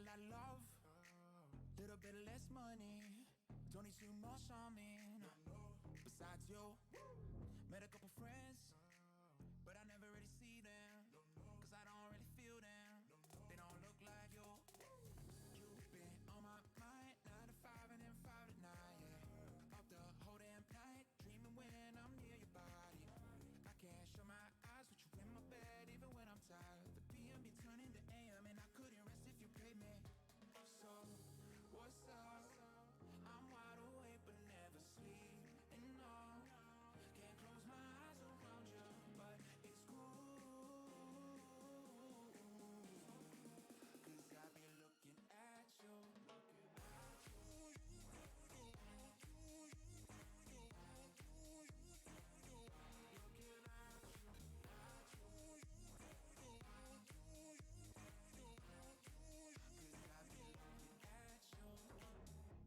lot of love, little bit of less money. Don't need too much on me. Besides you, met a couple friends, but I never really see them, cause I don't really feel them. They don't look like you. You've been on my mind, 9 to 5 and then 5 to 9, yeah. Up the whole damn night, dreaming when I'm near your body. I can't show my eyes with you in my bed, even when I'm tired. The PM be turning to AM and I couldn't rest if you paid me. So, what's up? I'm wide awake but never sleep. And no, can't close my eyes around you, but it's cool. Cause I be looking at you.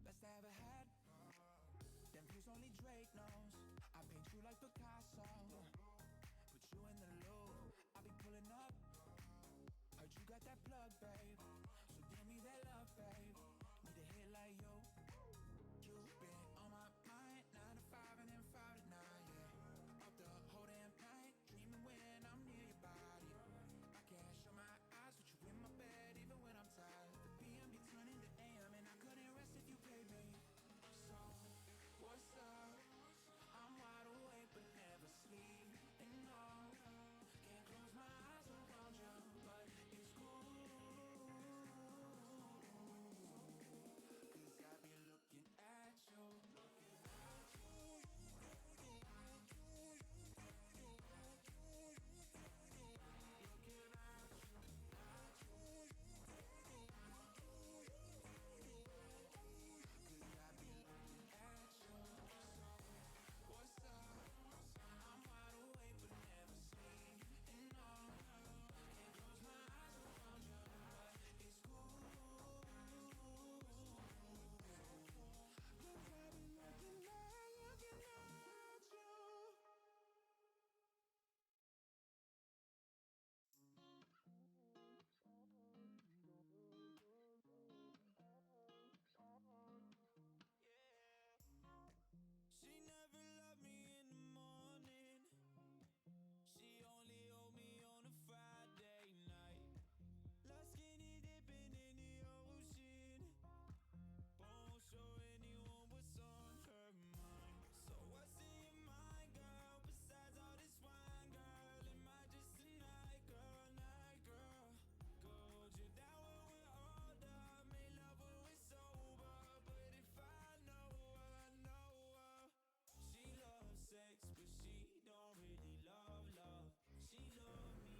Best I ever had. Them views only Drake knows. I paint you like Picasso. Put you in the loop. I be pulling up. Heard you got that plug, babe. So give me that love, babe. Need a hit like you. You've been on my mind, 9 to 5 and then 5 to 9, yeah. Up the whole damn night, dreaming when I'm near your body. I can't show my eyes with you in my bed, even when I'm tired. The PM be turning to AM and I couldn't rest if you paid me. So, what's up? I'm wide awake but never sleep. And no, can't close my eyes around you, but it's cool. Cause I be looking at you. She never loved me in the morning. She only owed me on a Friday night. Love skinny dipping in the ocean. Won't show anyone what's on her mind. So what's in your mind, girl? Besides all this wine, girl, am I just a night girl, night girl? Gold you down when we're older, make love when we're sober. But if I know her, she loves sex, but she don't really love love. She loves me.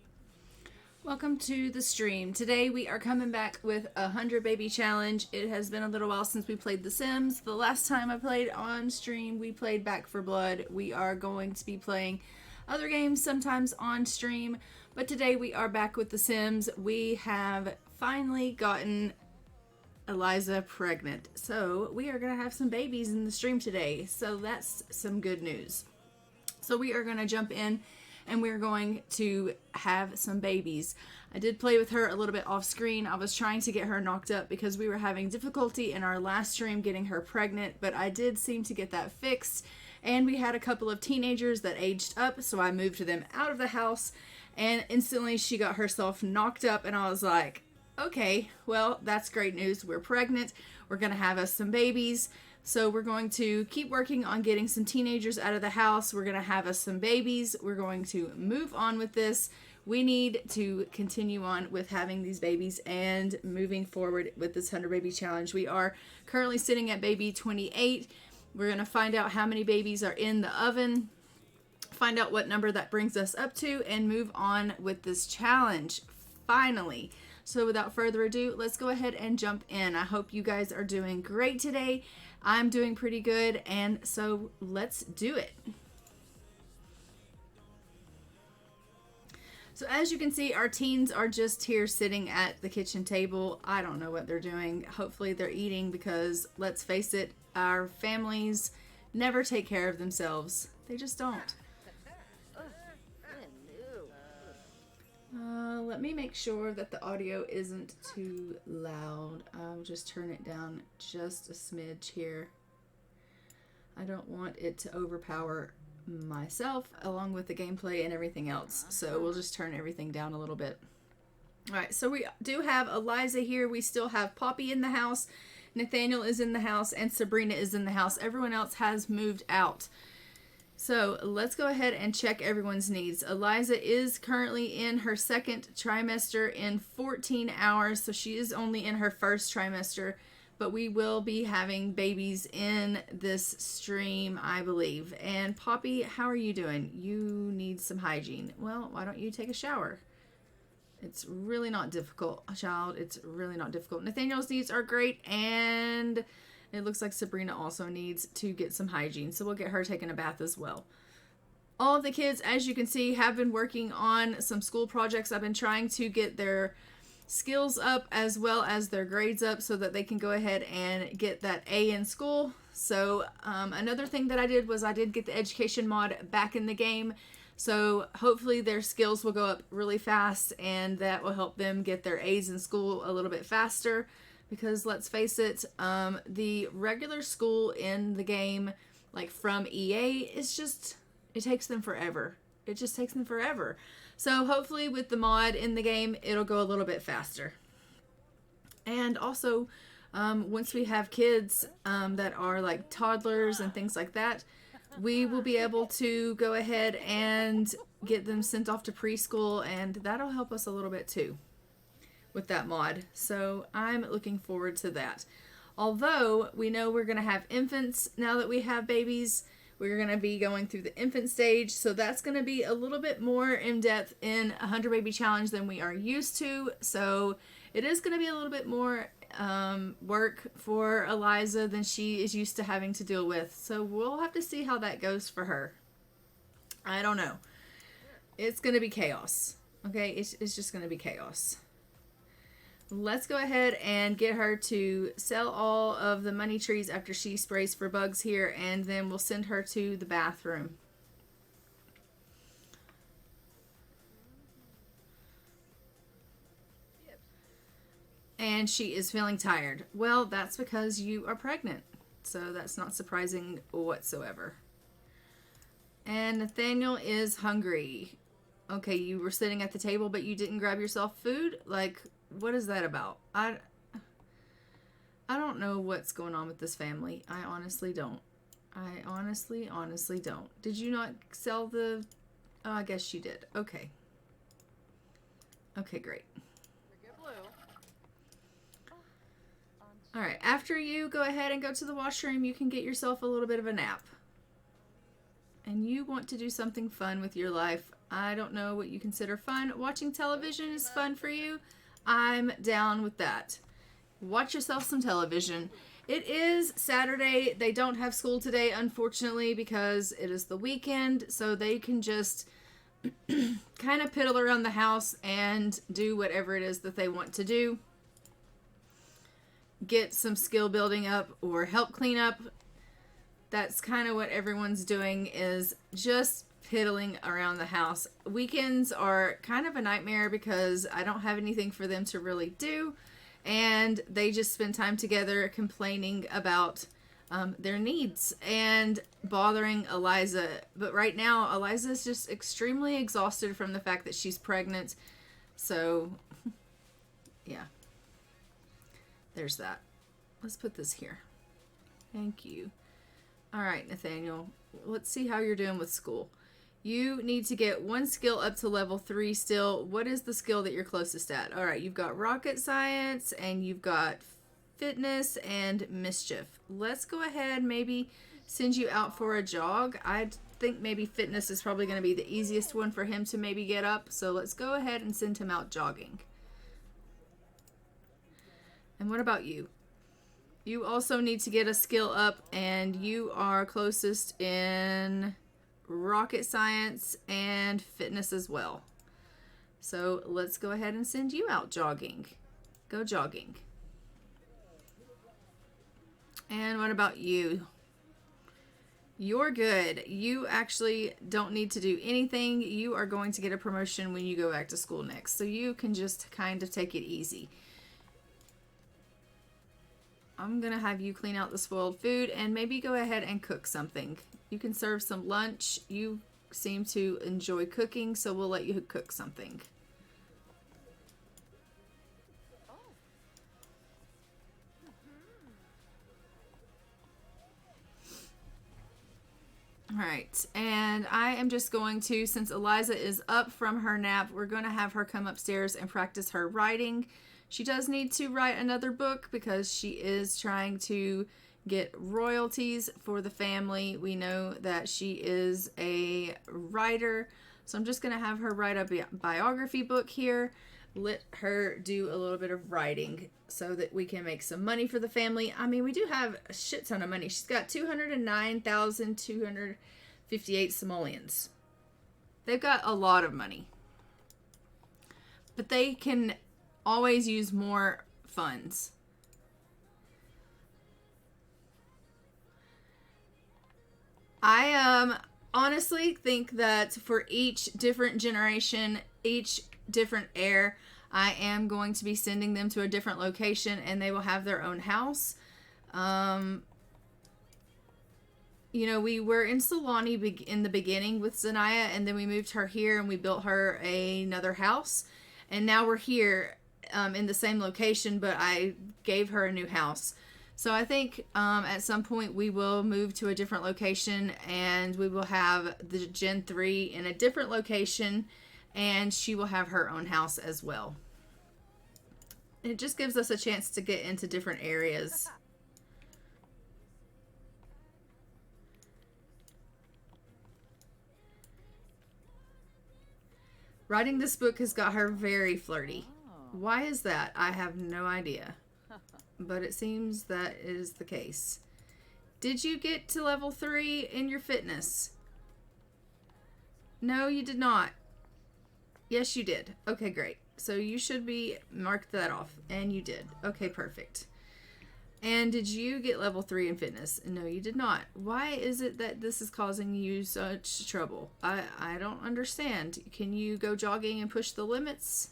Welcome to the stream. Today we are coming back with a 100 baby challenge. It has been a little while since we played The Sims. The last time I played on stream, we played Back 4 Blood. We are going to be playing other games sometimes on stream, but today we are back with The Sims. We have finally gotten Eliza pregnant, so we are going to have some babies in the stream today, so that's some good news. So we are going to jump in and we're going to have some babies. I did play with her a little bit off screen. I was trying to get her knocked up because we were having difficulty in our last stream getting her pregnant, but I did seem to get that fixed. And we had a couple of teenagers that aged up, so I moved them out of the house, and instantly she got herself knocked up, and I was like, okay, well, that's great news. We're pregnant. We're going to have us some babies. So we're going to keep working on getting some teenagers out of the house. We're going to have us some babies. We're going to move on with this. We need to continue on with having these babies and moving forward with this 100 baby challenge. We are currently sitting at baby 28. We're going to find out how many babies are in the oven, find out what number that brings us up to, and move on with this challenge finally. So without further ado, let's go ahead and jump in. I hope you guys are doing great today. I'm doing pretty good, and so let's do it. So as you can see, our teens are just here sitting at the kitchen table. I don't know what they're doing. Hopefully they're eating, because let's face it, our families never take care of themselves. They just don't. Let me make sure that the audio isn't too loud. I'll just turn it down just a smidge here. I don't want it to overpower myself along with the gameplay and everything else. So we'll just turn everything down a little bit. All right, so we do have Eliza here. We still have Poppy in the house. Nathaniel is in the house and Sabrina is in the house. Everyone else has moved out. So let's go ahead and check everyone's needs. Eliza is currently in her second trimester in 14 hours. So she is only in her first trimester, but we will be having babies in this stream, I believe. And Poppy, how are you doing? You need some hygiene. Well, why don't you take a shower? It's really not difficult, child. It's really not difficult. Nathaniel's needs are great, and it looks like Sabrina also needs to get some hygiene, so we'll get her taking a bath as well. All of the kids, as you can see, have been working on some school projects. I've been trying to get their skills up as well as their grades up so that they can go ahead and get that A in school. So another thing that I did was I did get the education mod back in the game. So hopefully their skills will go up really fast, and that will help them get their A's in school a little bit faster. Because let's face it, the regular school in the game, like from EA, it's just, it takes them forever. It just takes them forever. So hopefully with the mod in the game, it'll go a little bit faster. And also, once we have kids that are like toddlers and things like that, we will be able to go ahead and get them sent off to preschool, and that'll help us a little bit too with that mod. So I'm looking forward to that. Although we know we're going to have infants now that we have babies, we're going to be going through the infant stage. So that's going to be a little bit more in depth in 100 Baby Challenge than we are used to. So it is going to be a little bit more work for Eliza than she is used to having to deal with. So we'll have to see how that goes for her. I don't know. It's going to be chaos. Okay, it's just going to be chaos. Let's go ahead and get her to sell all of the money trees after she sprays for bugs here, and then we'll send her to the bathroom. And she is feeling tired. Well, that's because you are pregnant. So that's not surprising whatsoever. And Nathaniel is hungry. Okay, you were sitting at the table, but you didn't grab yourself food? Like, what is that about? I don't know what's going on with this family. I honestly don't. I honestly don't. Did you not sell the... Oh, I guess you did. Okay. Okay, great. Alright, after you go ahead and go to the washroom, you can get yourself a little bit of a nap. And you want to do something fun with your life. I don't know what you consider fun. Watching television is fun for you. I'm down with that. Watch yourself some television. It is Saturday. They don't have school today, unfortunately, because it is the weekend. So they can just kind of piddle around the house and do whatever it is that they want to do. Get some skill building up or help clean up. That's kind of what everyone's doing, is just piddling around the house. Weekends are kind of a nightmare because I don't have anything for them to really do, and they just spend time together complaining about their needs and bothering Eliza. But right now, Eliza is just extremely exhausted from the fact that she's pregnant. So, yeah. There's that. Let's put this here. Thank you. All right, Nathaniel. Let's see how you're doing with school. You need to get one skill up to level 3 still. What is the skill that you're closest at? All right, you've got rocket science and you've got fitness and mischief. Let's go ahead, maybe send you out for a jog. I think maybe fitness is probably going to be the easiest one for him to maybe get up. So let's go ahead and send him out jogging. And what about you? You also need to get a skill up, and you are closest in rocket science and fitness as well. So let's go ahead and send you out jogging. Go jogging. And what about you? You're good. You actually don't need to do anything. You are going to get a promotion when you go back to school next. So you can just kind of take it easy. I'm going to have you clean out the spoiled food and maybe go ahead and cook something. You can serve some lunch. You seem to enjoy cooking, so we'll let you cook something. All right, and I am just going to, since Eliza is up from her nap, we're going to have her come upstairs and practice her writing. She does need to write another book because she is trying to get royalties for the family. We know that she is a writer, so I'm just going to have her write a biography book here. Let her do a little bit of writing so that we can make some money for the family. I mean, we do have a shit ton of money. She's got 209,258 simoleons. They've got a lot of money. But they can always use more funds. I honestly think that for each different generation, each different heir, I am going to be sending them to a different location and they will have their own house. You know, we were in Solani in the beginning with Zanaya, and then we moved her here and we built her another house. And now we're here in the same location, but I gave her a new house. So I think at some point we will move to a different location and we will have the Gen 3 in a different location, and she will have her own house as well. It just gives us a chance to get into different areas. Writing this book has got her very flirty. Why is that? I have no idea. But it seems that is the case. Did you get to level 3 in your fitness? No, you did not. Yes, you did. Okay, great. So you should be marked that off. And you did. Okay, perfect. And did you get level 3 in fitness? No, you did not. Why is it that this is causing you such trouble? I don't understand. Can you go jogging and push the limits?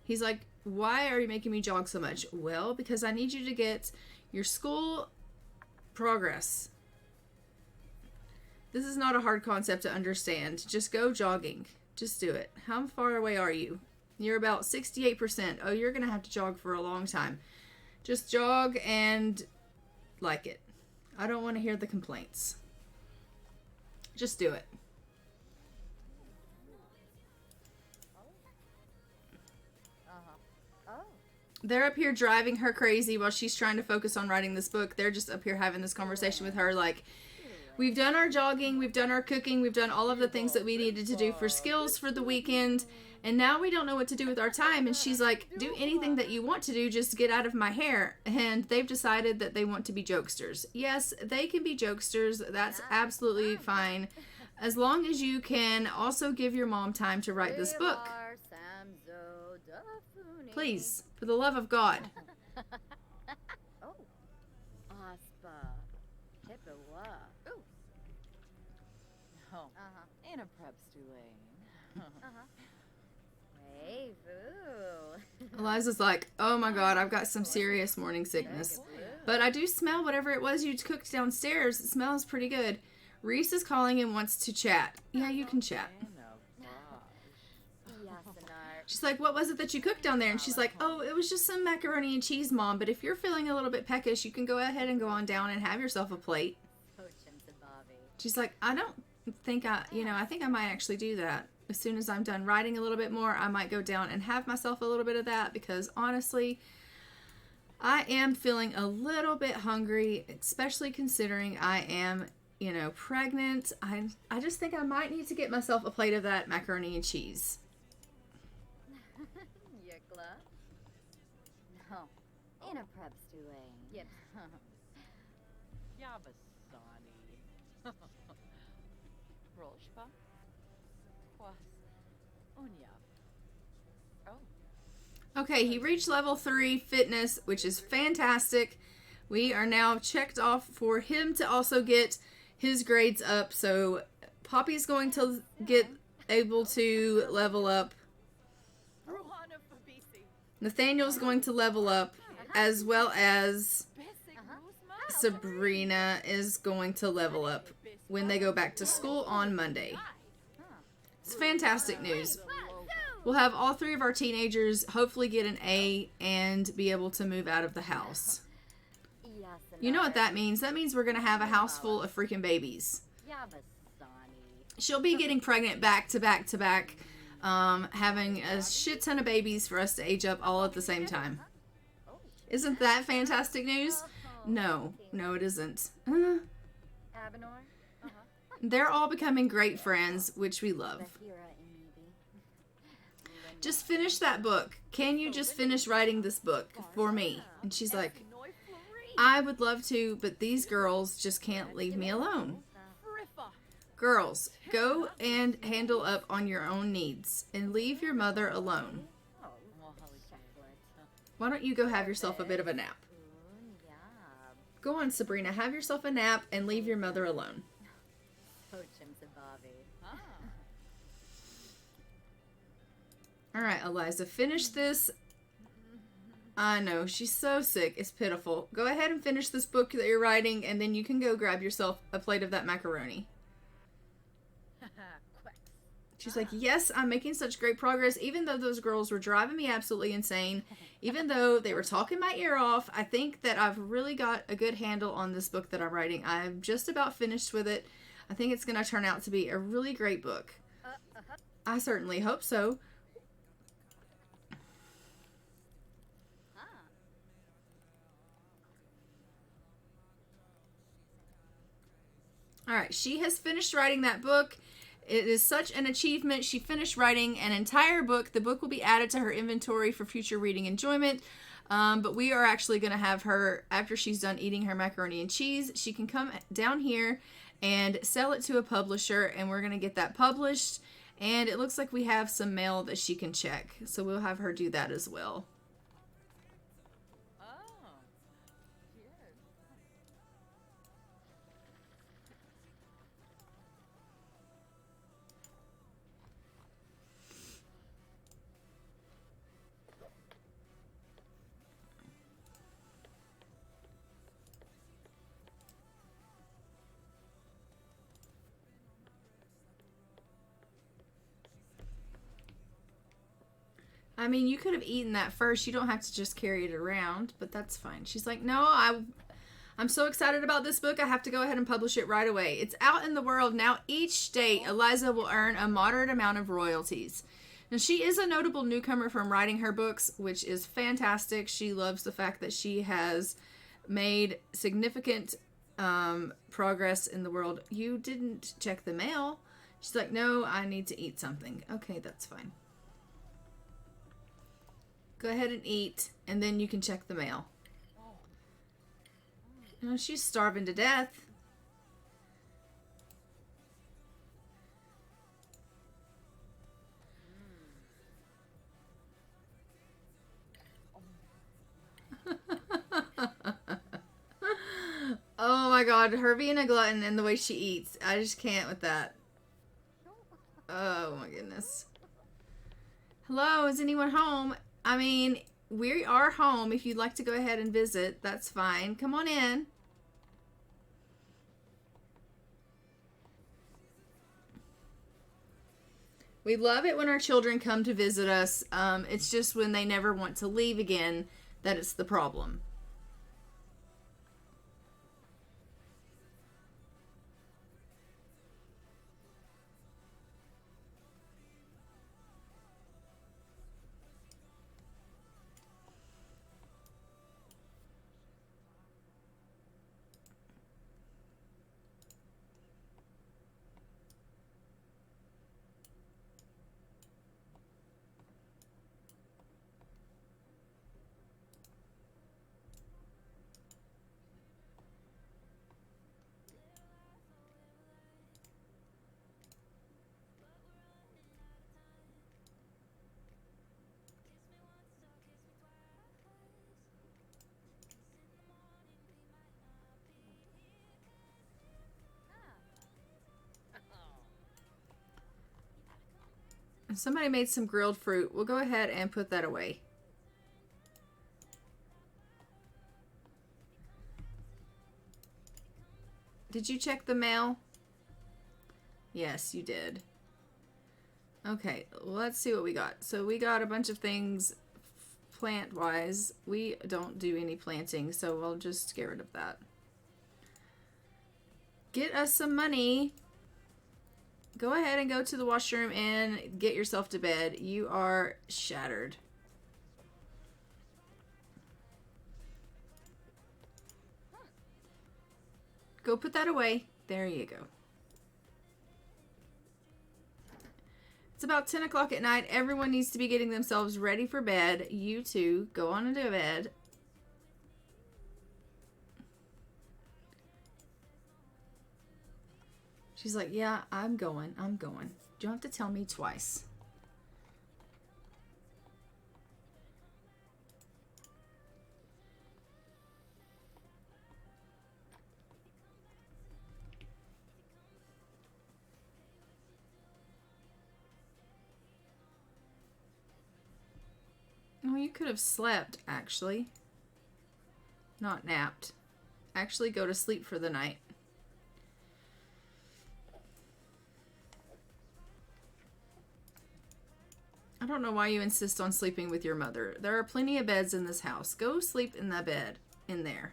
He's like, why are you making me jog so much? Well, because I need you to get your school progress. This is not a hard concept to understand. Just go jogging. Just do it. How far away are you? You're about 68%. Oh, you're going to have to jog for a long time. Just jog and like it. I don't want to hear the complaints. Just do it. They're up here driving her crazy while she's trying to focus on writing this book. They're just up here having this conversation with her like, we've done our jogging, we've done our cooking, we've done all of the things that we needed to do for skills for the weekend, and now we don't know what to do with our time. And she's like, do anything that you want to do, just get out of my hair. And they've decided that they want to be jokesters. Yes, they can be jokesters. That's absolutely fine. As long as you can also give your mom time to write this book. Please, for the love of God. Oh. Aspa. Hippewa. Ooh. Oh. And a prep Stulane. Hey, boo. Eliza's like, oh my God, I've got some serious morning sickness. But I do smell whatever it was you cooked downstairs. It smells pretty good. Reese is calling and wants to chat. Yeah, you can chat. She's like, what was it that you cooked down there? And she's like, oh, it was just some macaroni and cheese, Mom. But if you're feeling a little bit peckish, you can go ahead and go on down and have yourself a plate. She's like, I don't think I think I might actually do that. As soon as I'm done writing a little bit more, I might go down and have myself a little bit of that, because honestly, I am feeling a little bit hungry, especially considering I am, pregnant. I just think I might need to get myself a plate of that macaroni and cheese. Yekla. No. In a prep Stulane. Yep. Yabasani. Rolshpa. Quas. Unya. Oh. Okay, he reached level 3 fitness, which is fantastic. We are now checked off for him to also get his grades up. So Poppy's going to get able to level up. Ruhana Fabisi. Nathaniel's going to level up, as well as Basic Ruzma. Sabrina is going to level up when they go back to school on Monday. It's fantastic news. We'll have all three of our teenagers hopefully get an A and be able to move out of the house. You know what that means? That means we're going to have a house full of freaking babies. Yabasani. She'll be getting pregnant back to back to back, having a shit ton of babies for us to age up all at the same time. Isn't that fantastic news? No, it isn't. Abenor? They're all becoming great friends, which we love. Bahira Inibi. Just finish that book. Can you just finish writing this book for me? And she's like, Noi Flori. I would love to, but these girls just can't leave me alone. Friffa. Girls, go and handle up on your own needs and leave your mother alone. Oh, Chocolate. Why don't you go have yourself a bit of a nap? Yab. Go on, Sabrina, have yourself a nap and leave your mother alone. Pochim Sabavi. Ah. All right, Eliza, finish this. I know, she's so sick. It's pitiful. Go ahead and finish this book that you're writing, and then you can go grab yourself a plate of that macaroni. Quacks. She's like, yes, I'm making such great progress, even though those girls were driving me absolutely insane. Even though they were talking my ear off, I think that I've really got a good handle on this book that I'm writing. I'm just about finished with it. I think it's going to turn out to be a really great book. I certainly hope so. All right, she has finished writing that book. It is such an achievement. She finished writing an entire book. The book will be added to her inventory for future reading enjoyment. But we are actually going to have her, after she's done eating her macaroni and cheese, she can come down here and sell it to a publisher, and we're going to get that published. And it looks like we have some mail that she can check. So we'll have her do that as well. Oh. Cheers. I mean, you could have eaten that first. You don't have to just carry it around, but that's fine. She's like, no, I'm so excited about this book. I have to go ahead and publish it right away. It's out in the world now. Each day, Eliza will earn a moderate amount of royalties. Now, she is a notable newcomer from writing her books, which is fantastic. She loves the fact that she has made significant progress in the world. You didn't check the mail. She's like, no, I need to eat something. Okay, that's fine. Go ahead and eat, and then you can check the mail. You know, she's starving to death. Oh my god, her being a glutton and the way she eats. I just can't with that. Oh my goodness. Hello, is anyone home? I mean, we are home. If you'd like to go ahead and visit, that's fine. Come on in. We love it when our children come to visit us. It's just when they never want to leave again that it's the problem. Somebody made some grilled fruit. We'll go ahead and put that away. Did you check the mail? Yes, you did. Okay, let's see what we got. So we got a bunch of things plant-wise. We don't do any planting, so we'll just get rid of that. Get us some money. Go ahead and go to the washroom and get yourself to bed. You are shattered. Go put that away. There you go. It's about 10 o'clock at night. Everyone needs to be getting themselves ready for bed. You two, go on into bed. She's like, yeah, I'm going. I'm going. You don't have to tell me twice. Oh, you could have slept, actually. Not napped. Actually go to sleep for the night. I don't know why you insist on sleeping with your mother. There are plenty of beds in this house. Go sleep in that bed in there.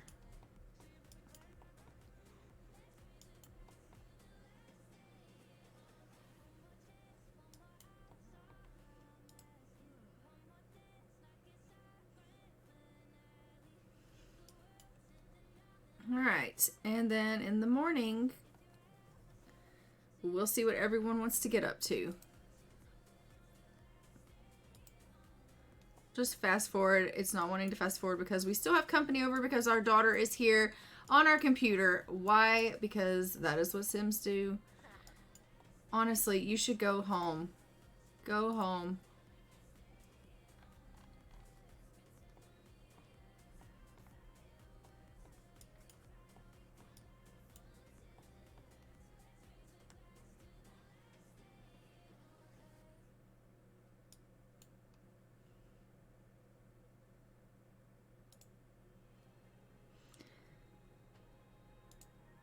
All right, and then in the morning, we'll see what everyone wants to get up to. Just fast forward. It's not wanting to fast forward because we still have company over because our daughter is here on our computer. Why? Because that is what Sims do. Honestly, you should go home. Go home.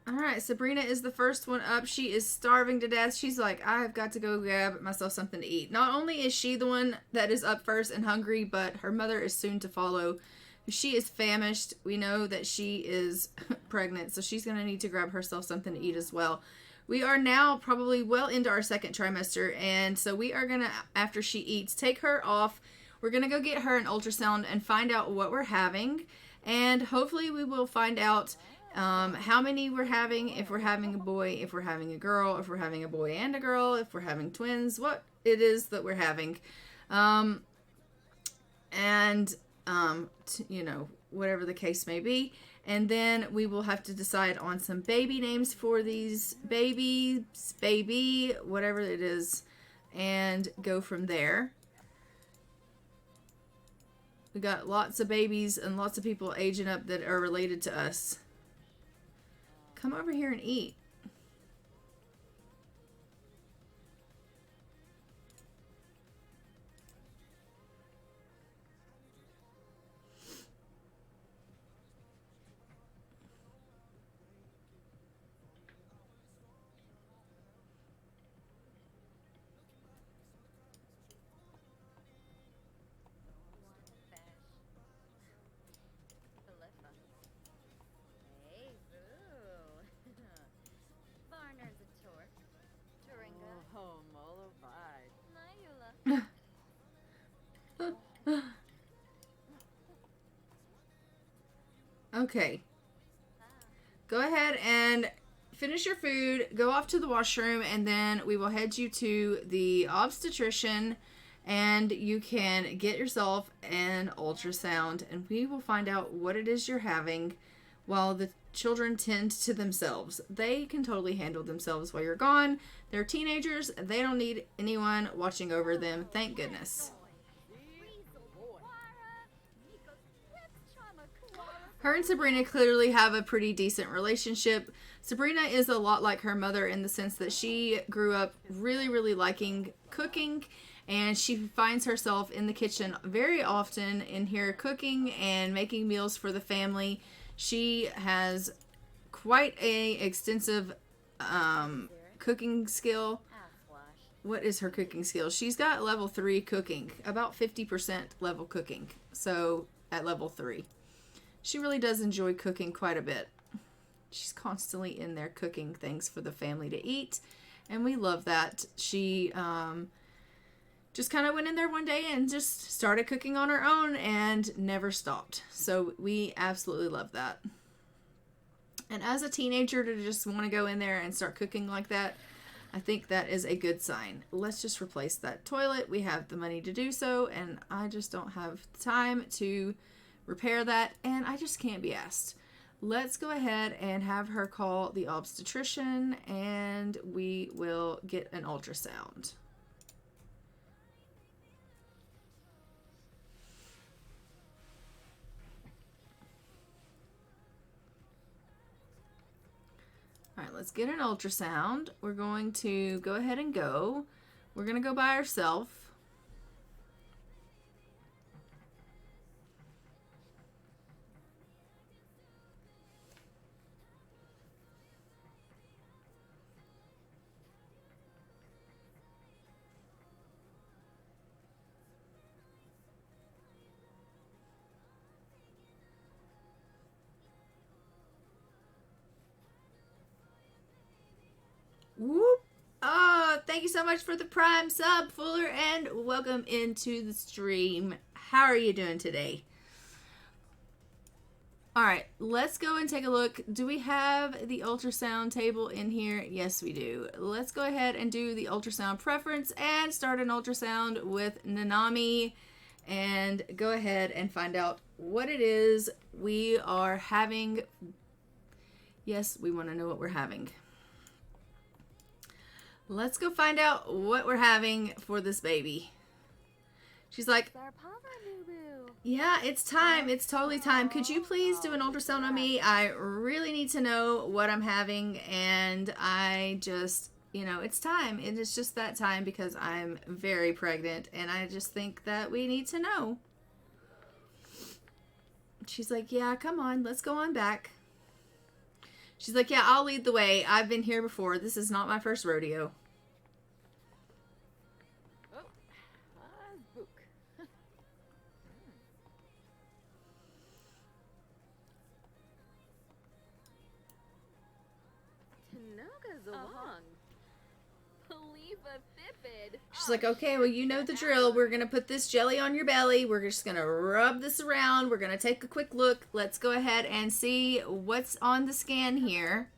All right, Sabrina is the first one up. She is starving to death. She's like, I've got to go grab myself something to eat. Not only is she the one that is up first and hungry, but her mother is soon to follow. She is famished. We know that she is pregnant, so she's going to need to grab herself something to eat as well. We are now probably well into our second trimester, and so we are going to, after she eats, take her off. We're going to go get her an ultrasound and find out what we're having, and hopefully we will find out how many we're having, if we're having a boy, if we're having a girl, if we're having a boy and a girl, if we're having twins, what it is that we're having. You know, whatever the case may be. And then we will have to decide on some baby names for these babies, baby, whatever it is, and go from there. We got lots of babies and lots of people aging up that are related to us. Come over here and eat. Hey, boo. Varner's a tour. Turinga. Oh, Molovide. Mayula. Okay. Go ahead and finish your food, go off to the washroom, and then we will head you to the obstetrician and you can get yourself an ultrasound and we will find out what it is you're having while the children tend to themselves. They can totally handle themselves while you're gone. They're teenagers. They don't need anyone watching over them. Thank goodness. Her and Sabrina clearly have a pretty decent relationship. Sabrina is a lot like her mother in the sense that she grew up really, really liking cooking and she finds herself in the kitchen very often in here cooking and making meals for the family. She has quite a extensive cooking skill. Ass wash. What is her cooking skill? She's got level 3 cooking, about 50% level cooking. So at level 3, she really does enjoy cooking quite a bit. She's constantly in there cooking things for the family to eat, and we love that. She just kind of went in there one day and just started cooking on her own and never stopped. So we absolutely love that. And as a teenager to just want to go in there and start cooking like that, I think that is a good sign. Let's just replace that toilet. We have the money to do so, and I just don't have time to repair that, and I just can't be asked. Let's go ahead and have her call the obstetrician, and we will get an ultrasound. All right, let's get an ultrasound. We're going to go ahead and go. We're going to go by ourselves. Whoop. Oh, thank you so much for the Prime sub, Fuller, and welcome into the stream. How are you doing today? All right, let's go and take a look. Do we have the ultrasound table in here? Yes, we do. Let's go ahead and do the ultrasound preference and start an ultrasound with Nanami and go ahead and find out what it is we are having. Yes, we want to know what we're having. Let's go find out what we're having for this baby. She's like, It's our Papa Boo Boo. yeah, it's time. It's totally time. Could you please do an ultrasound on me? I really need to know what I'm having, and I just, it's time. It is just that time because I'm very pregnant, and I just think that we need to know. She's like, yeah, come on. Let's go on back. She's like, yeah, I'll lead the way. I've been here before. This is not my first rodeo. Oh, book. Tanoga's along. Believe a Fipid. She's like, okay, well, you know the drill. We're going to put this jelly on your belly. We're just going to rub this around. We're going to take a quick look. Let's go ahead and see what's on the scan here.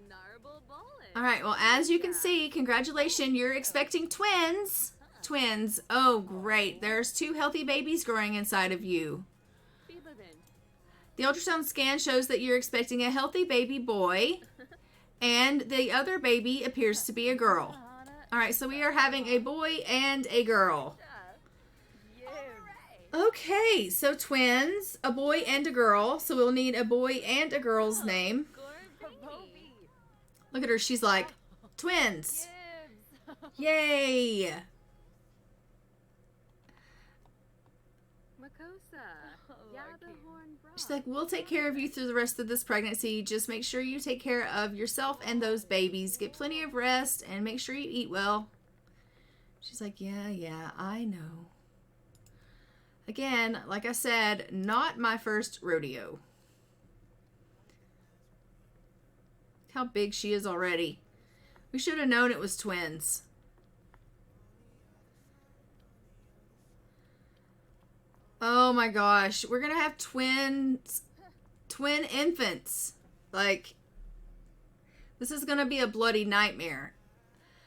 Narble Bullet. All right, well, as you can see, congratulations, you're expecting twins. Twins. Oh, great. There's 2 healthy babies growing inside of you. Bibabin. The ultrasound scan shows that you're expecting a healthy baby boy, and the other baby appears to be a girl. All right, so we are having a boy and a girl. Okay, so twins, a boy and a girl. So we'll need a boy and a girl's name. Look at her. She's like, twins. Yay. Makosa. Yabahorn Bra. She's like, we'll take care of you through the rest of this pregnancy. Just make sure you take care of yourself and those babies. Get plenty of rest and make sure you eat well. She's like, yeah, I know. Again, like I said, not my first rodeo. How big she is already. We should have known it was twins. Oh my gosh. We're going to have twin infants. Like, this is going to be a bloody nightmare.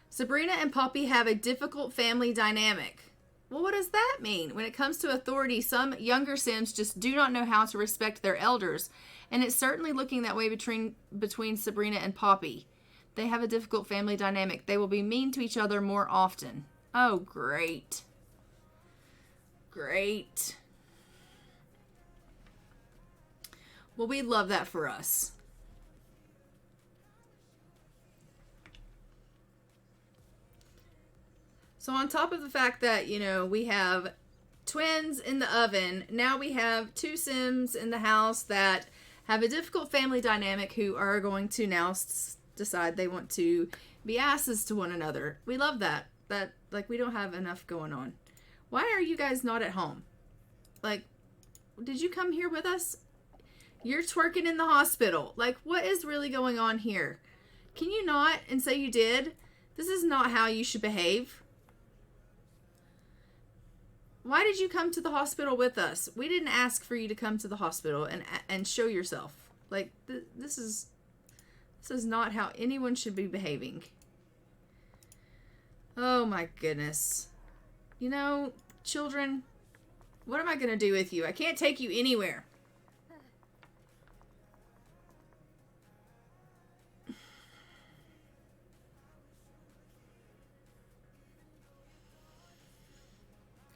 Sabrina and Poppy have a difficult family dynamic. Well, what does that mean? When it comes to authority, some younger Sims just do not know how to respect their elders. And it's certainly looking that way between Sabrina and Poppy. They have a difficult family dynamic. They will be mean to each other more often. Oh, great. Great. Well, we love that for us. So on top of the fact that, you know, we have twins in the oven, now we have two Sims in the house that have a difficult family dynamic who are going to now decide they want to be asses to one another. We love that. That, like, we don't have enough going on. Why are you guys not at home? Like, did you come here with us? You're twerking in the hospital. Like, what is really going on here? Can you not and say you did? This is not how you should behave. Why did you come to the hospital with us? We didn't ask for you to come to the hospital and show yourself. Like, this is not how anyone should be behaving. Oh my goodness. You know, children, what am I going to do with you? I can't take you anywhere.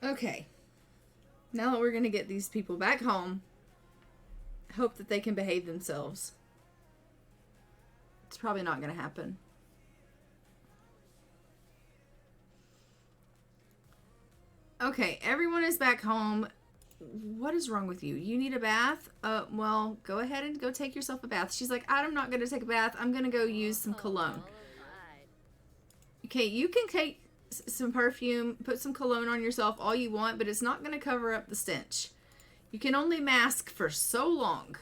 Okay. Now that we're going to get these people back home, hope that they can behave themselves. It's probably not going to happen. Okay, everyone is back home. What is wrong with you? You need a bath? Well, go ahead and go take yourself a bath. She's like, I'm not going to take a bath. I'm going to go use some cologne. Okay, you can take some perfume, put some cologne on yourself all you want, but it's not going to cover up the stench. You can only mask for so long.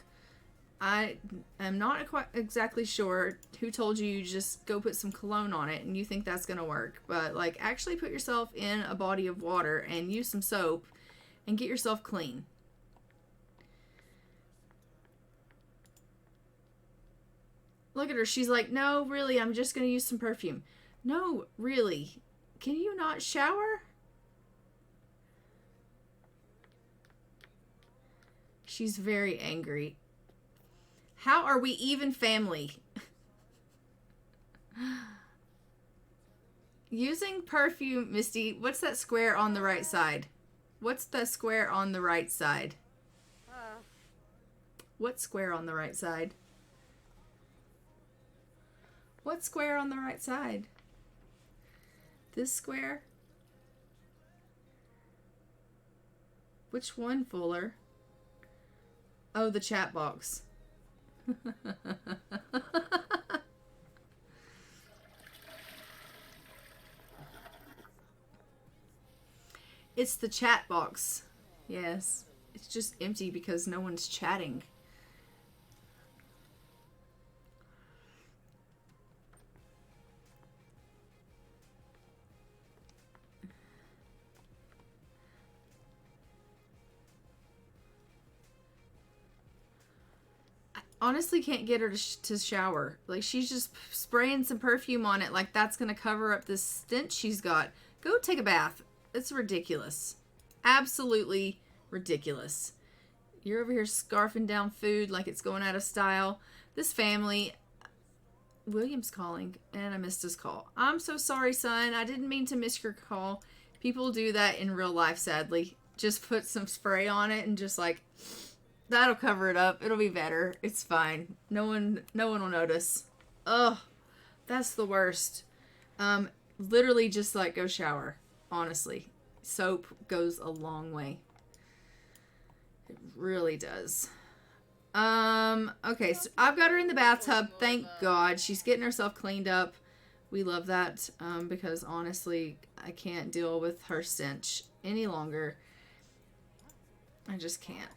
I am not quite exactly sure who told you just go put some cologne on it and you think that's going to work. But, like, actually put yourself in a body of water and use some soap and get yourself clean. Look at her. She's like, no, really, I'm just going to use some perfume. No, really. Can you not shower? She's very angry. How are we even family? Using perfume, Misty. What's that square on the right side? What's the square on the right side? What square on the right side? What square on the right side? This square? Which one, Fuller? Oh, the chat box. It's the chat box. Yes. It's just empty because no one's chatting. Honestly can't get her to shower. Like, she's just spraying some perfume on it like that's going to cover up this stench she's got. Go take a bath. It's ridiculous. Absolutely ridiculous. You're over here scarfing down food like it's going out of style. This family... William's calling, and I missed his call. I'm so sorry, son. I didn't mean to miss your call. People do that in real life, sadly. Just put some spray on it and just like... That'll cover it up. It'll be better. It's fine. No one will notice. Ugh. That's the worst. Literally just like go shower. Honestly. Soap goes a long way. It really does. Okay, so I've got her in the bathtub. Thank God. She's getting herself cleaned up. We love that. Because honestly, I can't deal with her stench any longer. I just can't.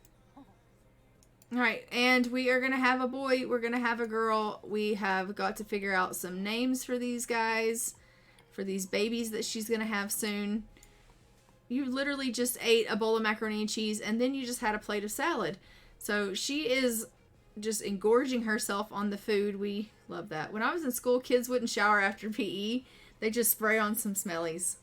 Alright, and we are going to have a boy, we're going to have a girl. We have got to figure out some names for these guys, for these babies that she's going to have soon. You literally just ate a bowl of macaroni and cheese, and then you just had a plate of salad. So she is just engorging herself on the food. We love that. When I was in school, kids wouldn't shower after PE. They just spray on some smellies.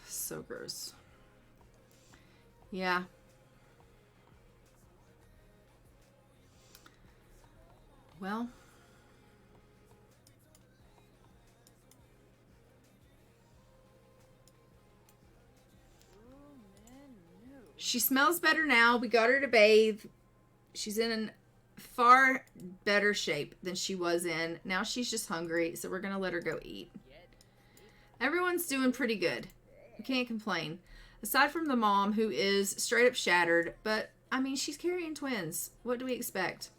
So gross. Yeah. Well. She smells better now. We got her to bathe. She's in far better shape than she was in. Now she's just hungry, so we're going to let her go eat. Everyone's doing pretty good. We can't complain. Aside from the mom, who is straight up shattered. But, I mean, she's carrying twins. What do we expect?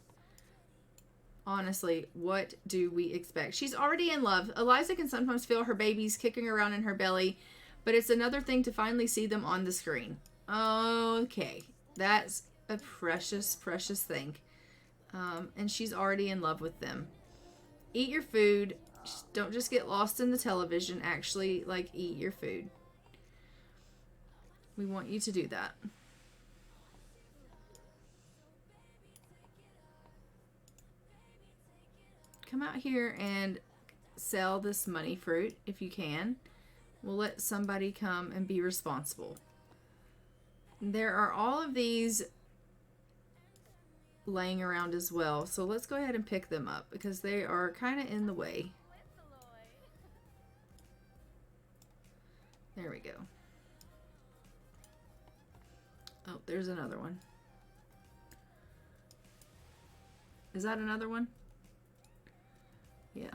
Honestly, what do we expect? She's already in love. Eliza can sometimes feel her babies kicking around in her belly, but it's another thing to finally see them on the screen. Okay. That's a precious, precious thing. And she's already in love with them. Eat your food. Don't just get lost in the television. Actually, like, eat your food. We want you to do that. Come out here and sell this money fruit if you can. We'll let somebody come and be responsible. There are all of these laying around as well, so let's go ahead and pick them up because they are kind of in the way. There we go. Oh, there's another one. Is that another one? Yeah.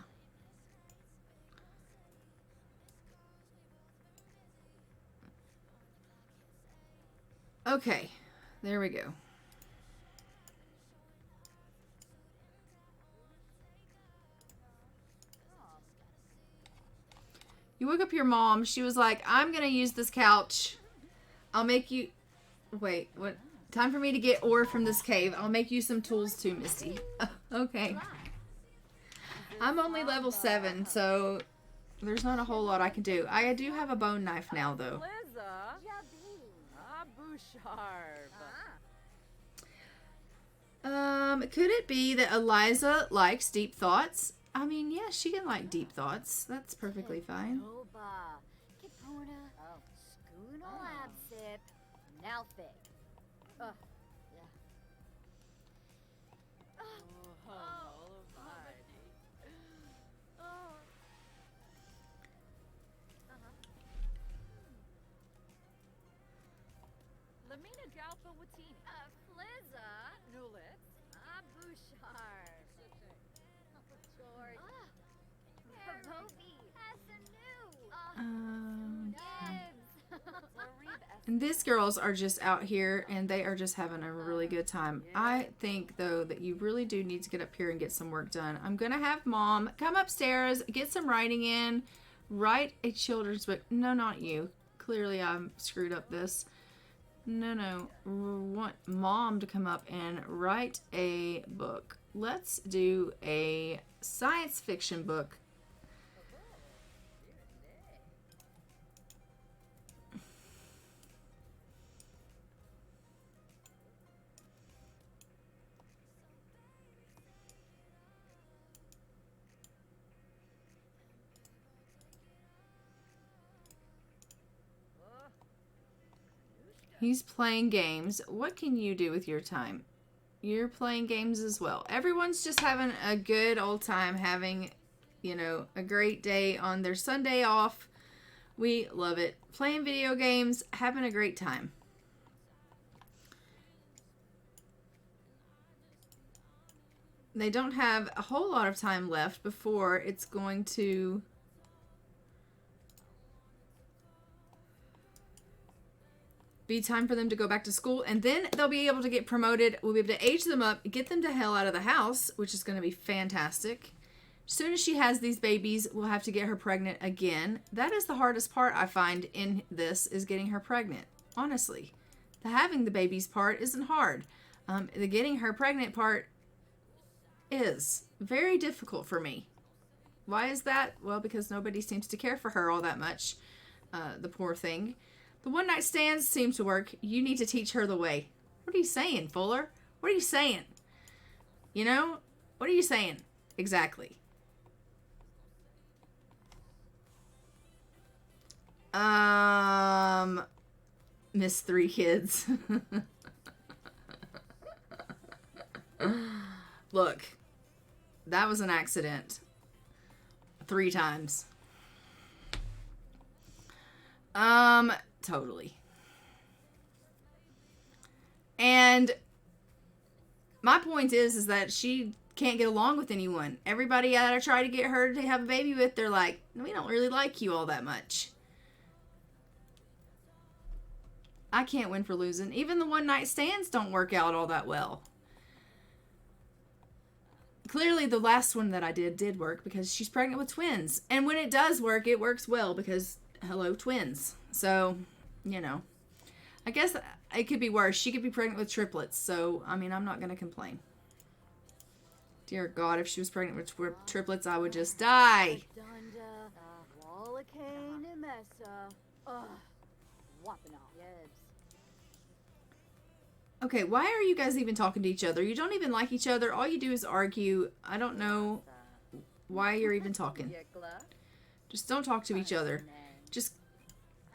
Okay, there we go. You woke up your mom. She was like, I'm going to use this couch. I'll make you... Wait, what? Time for me to get ore from this cave. I'll make you some tools too, Misty. Okay. I'm only level 7, so there's not a whole lot I can do. I do have a bone knife now, though. Could it be that Eliza likes deep thoughts? I mean, yeah, she can like deep thoughts. That's perfectly fine. And these girls are just out here and they are just having a really good time. I think, though, that you really do need to get up here and get some work done. I'm going to have Mom come upstairs, get some writing in, write a children's book. No, not you. Clearly, I've screwed up this. No. We want Mom to come up and write a book. Let's do a science fiction book. He's playing games. What can you do with your time? You're playing games as well. Everyone's just having a good old time, having, you know, a great day on their Sunday off. We love it. Playing video games, having a great time. They don't have a whole lot of time left before it's going to... be time for them to go back to school, and then they'll be able to get promoted. We'll be able to age them up, get them the hell out of the house, which is going to be fantastic. As soon as she has these babies, we'll have to get her pregnant again. That is the hardest part I find in this, is getting her pregnant. Honestly, the having the babies part isn't hard. The getting her pregnant part is very difficult for me. Why is that? Well, because nobody seems to care for her all that much. The poor thing. The one night stands seem to work. You need to teach her the way. What are you saying, Fuller? What are you saying? You know? What are you saying? Exactly. Miss 3 kids. Look. That was an accident. 3 times. Totally. And my point is that she can't get along with anyone. Everybody that I try to get her to have a baby with, they're like, we don't really like you all that much. I can't win for losing. Even the one night stands don't work out all that well. Clearly the last one that I did work because she's pregnant with twins. And when it does work, it works well because, hello, twins. So, you know. I guess it could be worse. She could be pregnant with triplets. So, I mean, I'm not going to complain. Dear God, if she was pregnant with triplets, I would just die. Donda, Wallacane, and Mesa. Whopping off. Yes. Okay, why are you guys even talking to each other? You don't even like each other. All you do is argue. I don't know why you're even talking. Just don't talk to each other. Just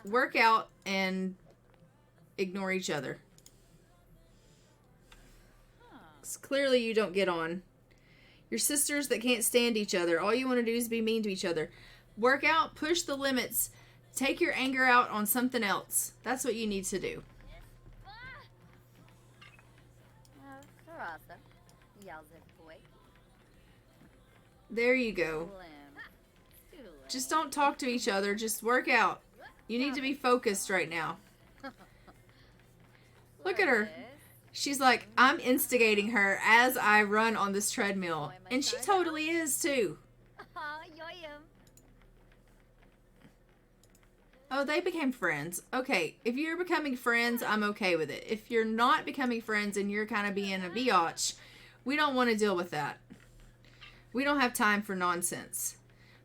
work out and ignore each other. 'Cause clearly you don't get on. You're sisters that can't stand each other. All you want to do is be mean to each other. Work out, push the limits. Take your anger out on something else. That's what you need to do. Sarasa. Yells boy. There you go. Just don't talk to each other. Just work out. You need to be focused right now. Look at her. She's like, I'm instigating her as I run on this treadmill. And she totally is too. Oh, they became friends. Okay, if you're becoming friends, I'm okay with it. If you're not becoming friends and you're kind of being a biatch, we don't want to deal with that. We don't have time for nonsense.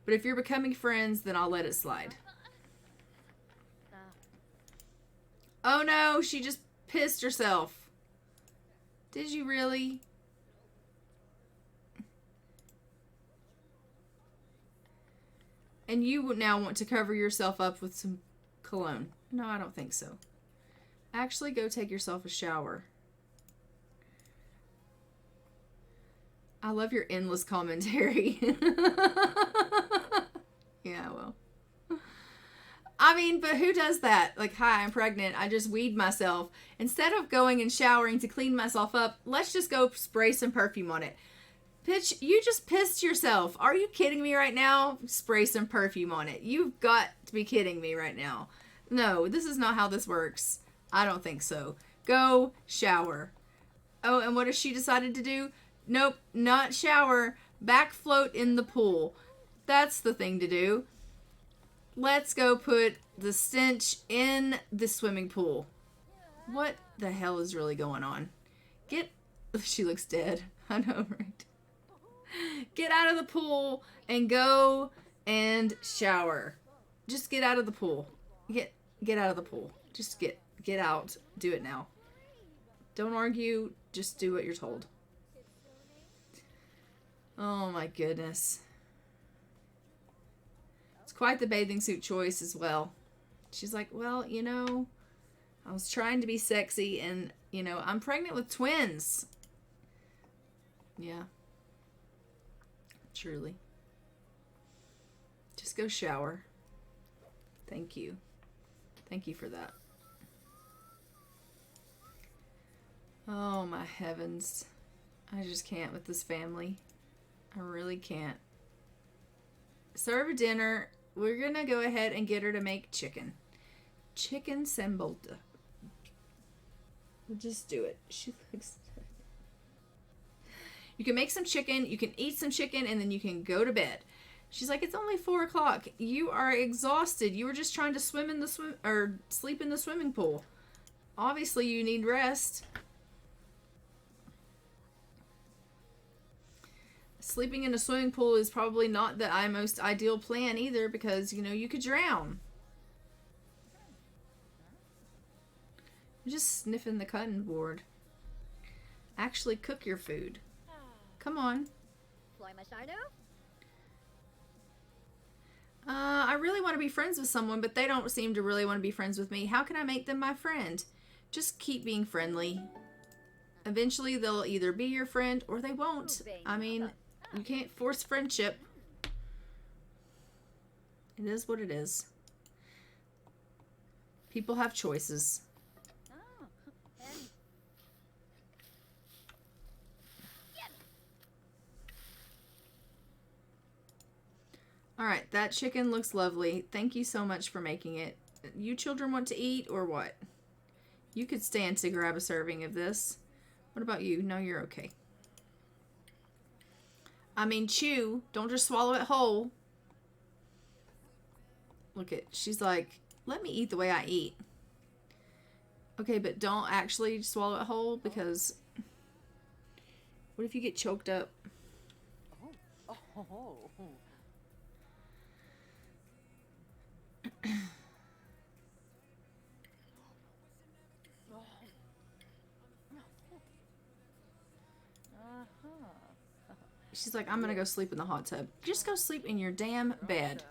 But if you're becoming friends, then I'll let it slide. Oh no, she just pissed herself. Did you really? And you now want to cover yourself up with some cologne. No, I don't think so. Actually, go take yourself a shower. I love your endless commentary. Yeah, well. I mean, but who does that? Like, hi, I'm pregnant. I just weed myself. Instead of going and showering to clean myself up, let's just go spray some perfume on it. Bitch, you just pissed yourself. Are you kidding me right now? Spray some perfume on it. You've got to be kidding me right now. No, this is not how this works. I don't think so. Go shower. Oh, and what has she decided to do? Nope, not shower. Back float in the pool. That's the thing to do. Let's go put the stench in the swimming pool. What the hell is really going on? She looks dead. I know, right? Get out of the pool and go and shower. Just get out of the pool. Get out of the pool. Just get out. Do it now. Don't argue. Just do what you're told. Oh my goodness. It's quite the bathing suit choice as well. She's like, well, you know, I was trying to be sexy and, you know, I'm pregnant with twins. Yeah. Truly. Just go shower. Thank you. Thank you for that. Oh my heavens. I just can't with this family. I really can't. Serve a dinner. We're gonna go ahead and get her to make chicken. Chicken sembolta. We'll just do it. She looks... You can make some chicken, you can eat some chicken, and then you can go to bed. She's like, it's only 4 o'clock. You are exhausted. You were just trying to sleep in the swimming pool. Obviously, you need rest. Sleeping in a swimming pool is probably not the most ideal plan either because, you know, you could drown. You're just sniffing the cutting board. Actually cook your food. Come on. I really want to be friends with someone, but they don't seem to really want to be friends with me. How can I make them my friend? Just keep being friendly. Eventually, they'll either be your friend or they won't. I mean, you can't force friendship. It is what it is. People have choices. All right, that chicken looks lovely. Thank you so much for making it. You children want to eat or what? You could stand to grab a serving of this. What about you? No, you're okay. I mean, chew. Don't just swallow it whole. Look at, she's like, let me eat the way I eat. Okay, but don't actually swallow it whole because what if you get choked up? Oh. She's like, I'm gonna go sleep in the hot tub. Just go sleep in your damn bed.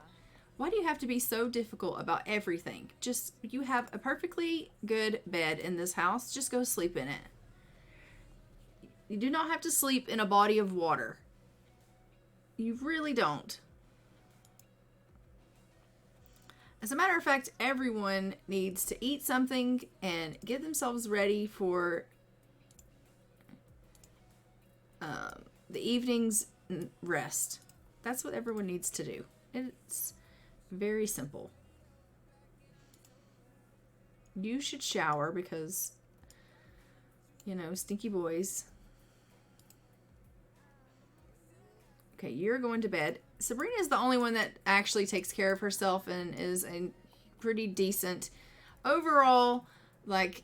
Why do you have to be so difficult about everything? Just, you have a perfectly good bed in this house. Just go sleep in it. You do not have to sleep in a body of water. You really don't. As a matter of fact, everyone needs to eat something and get themselves ready for the evening's rest. That's what everyone needs to do. It's very simple. You should shower because, you know, stinky boys. Okay, you're going to bed. Sabrina's the only one that actually takes care of herself and is a pretty decent overall, like,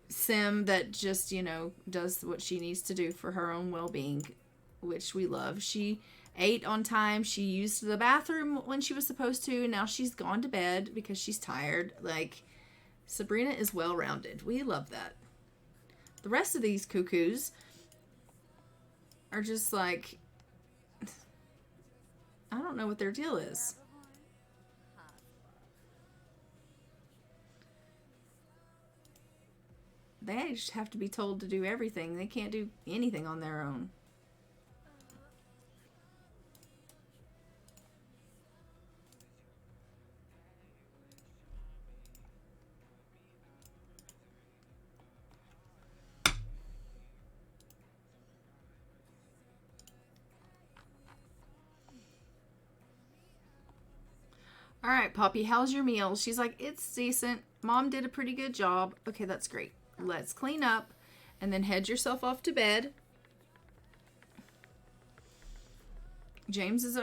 sim that just, you know, does what she needs to do for her own well-being, which we love. She ate on time. She used the bathroom when she was supposed to. Now she's gone to bed because she's tired. Like, Sabrina is well-rounded. We love that. The rest of these cuckoos are just like, I don't know what their deal is. They just have to be told to do everything. They can't do anything on their own. All right, Poppy, how's your meal? She's like, it's decent. Mom did a pretty good job. Okay, that's great. Let's clean up and then head yourself off to bed. James is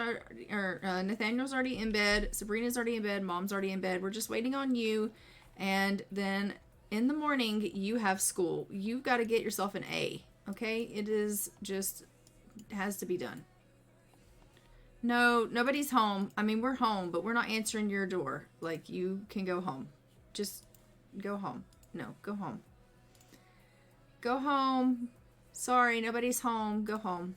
Nathaniel's already in bed. Sabrina's already in bed. Mom's already in bed. We're just waiting on you. And then in the morning, you have school. You've got to get yourself an A. Okay? It is just, has to be done. No, nobody's home. I mean, we're home, but we're not answering your door. Like, you can go home. Just go home. No, go home. Go home. Sorry, nobody's home. Go home.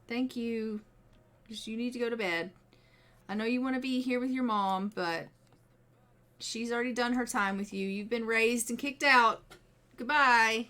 Thank you. Just, you need to go to bed. I know you want to be here with your mom, but she's already done her time with you. You've been raised and kicked out. Goodbye.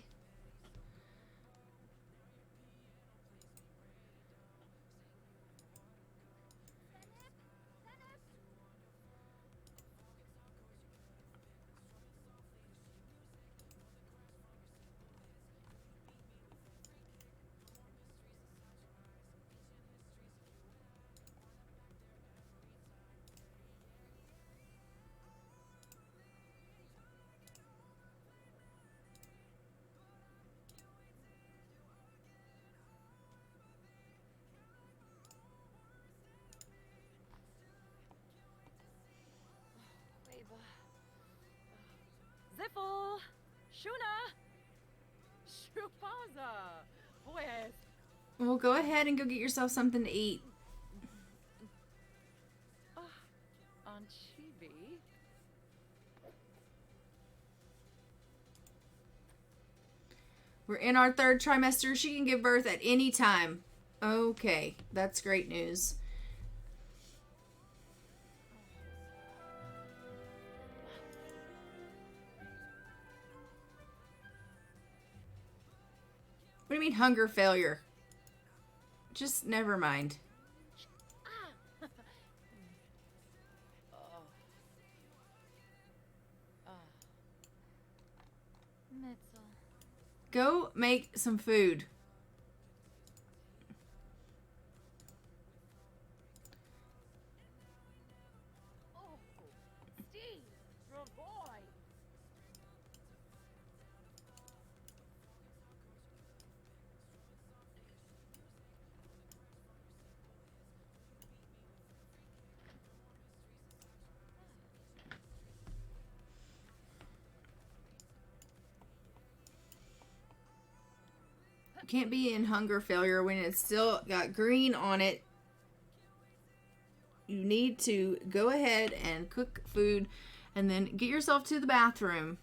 Ziffle! Shuna! Shupaza! Pues. Well, go ahead and go get yourself something to eat. Aunt Chibi. We're in our third trimester. She can give birth at any time. Okay, that's great news. What do you mean hunger failure? Just never mind. Mitzel. Go make some food. Oh, Steve, your boy. You can't be in hunger failure when it's still got green on it. You need to go ahead and cook food and then get yourself to the bathroom.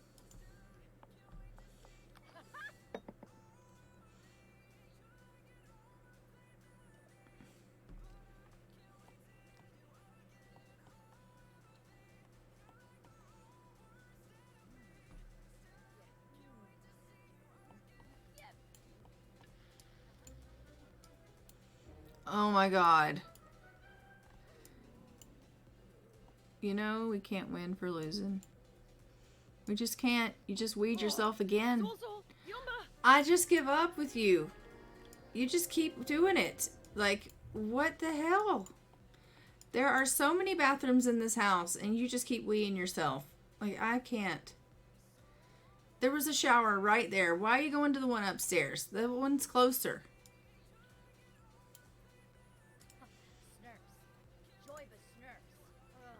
Oh my god. You know, we can't win for losing. We just can't. You just weed yourself again. Zozo, Yumba. I just give up with you. You just keep doing it. Like, what the hell? There are so many bathrooms in this house, and you just keep weeing yourself. Like, I can't. There was a shower right there. Why are you going to the one upstairs? The one's closer. Snurfs. Joy the Snurfs. Ugh.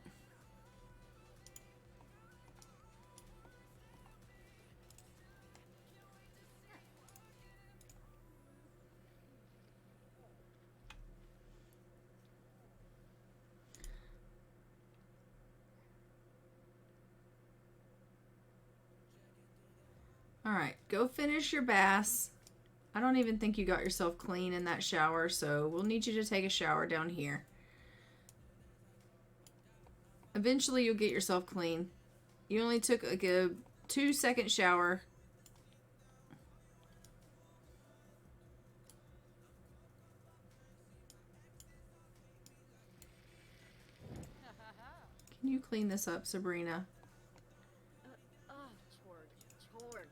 Alright, go finish your baths. I don't even think you got yourself clean in that shower, so we'll need you to take a shower down here. Eventually you'll get yourself clean. You only took like a 2-second shower. Can you clean this up, Sabrina? Oh, Chorg.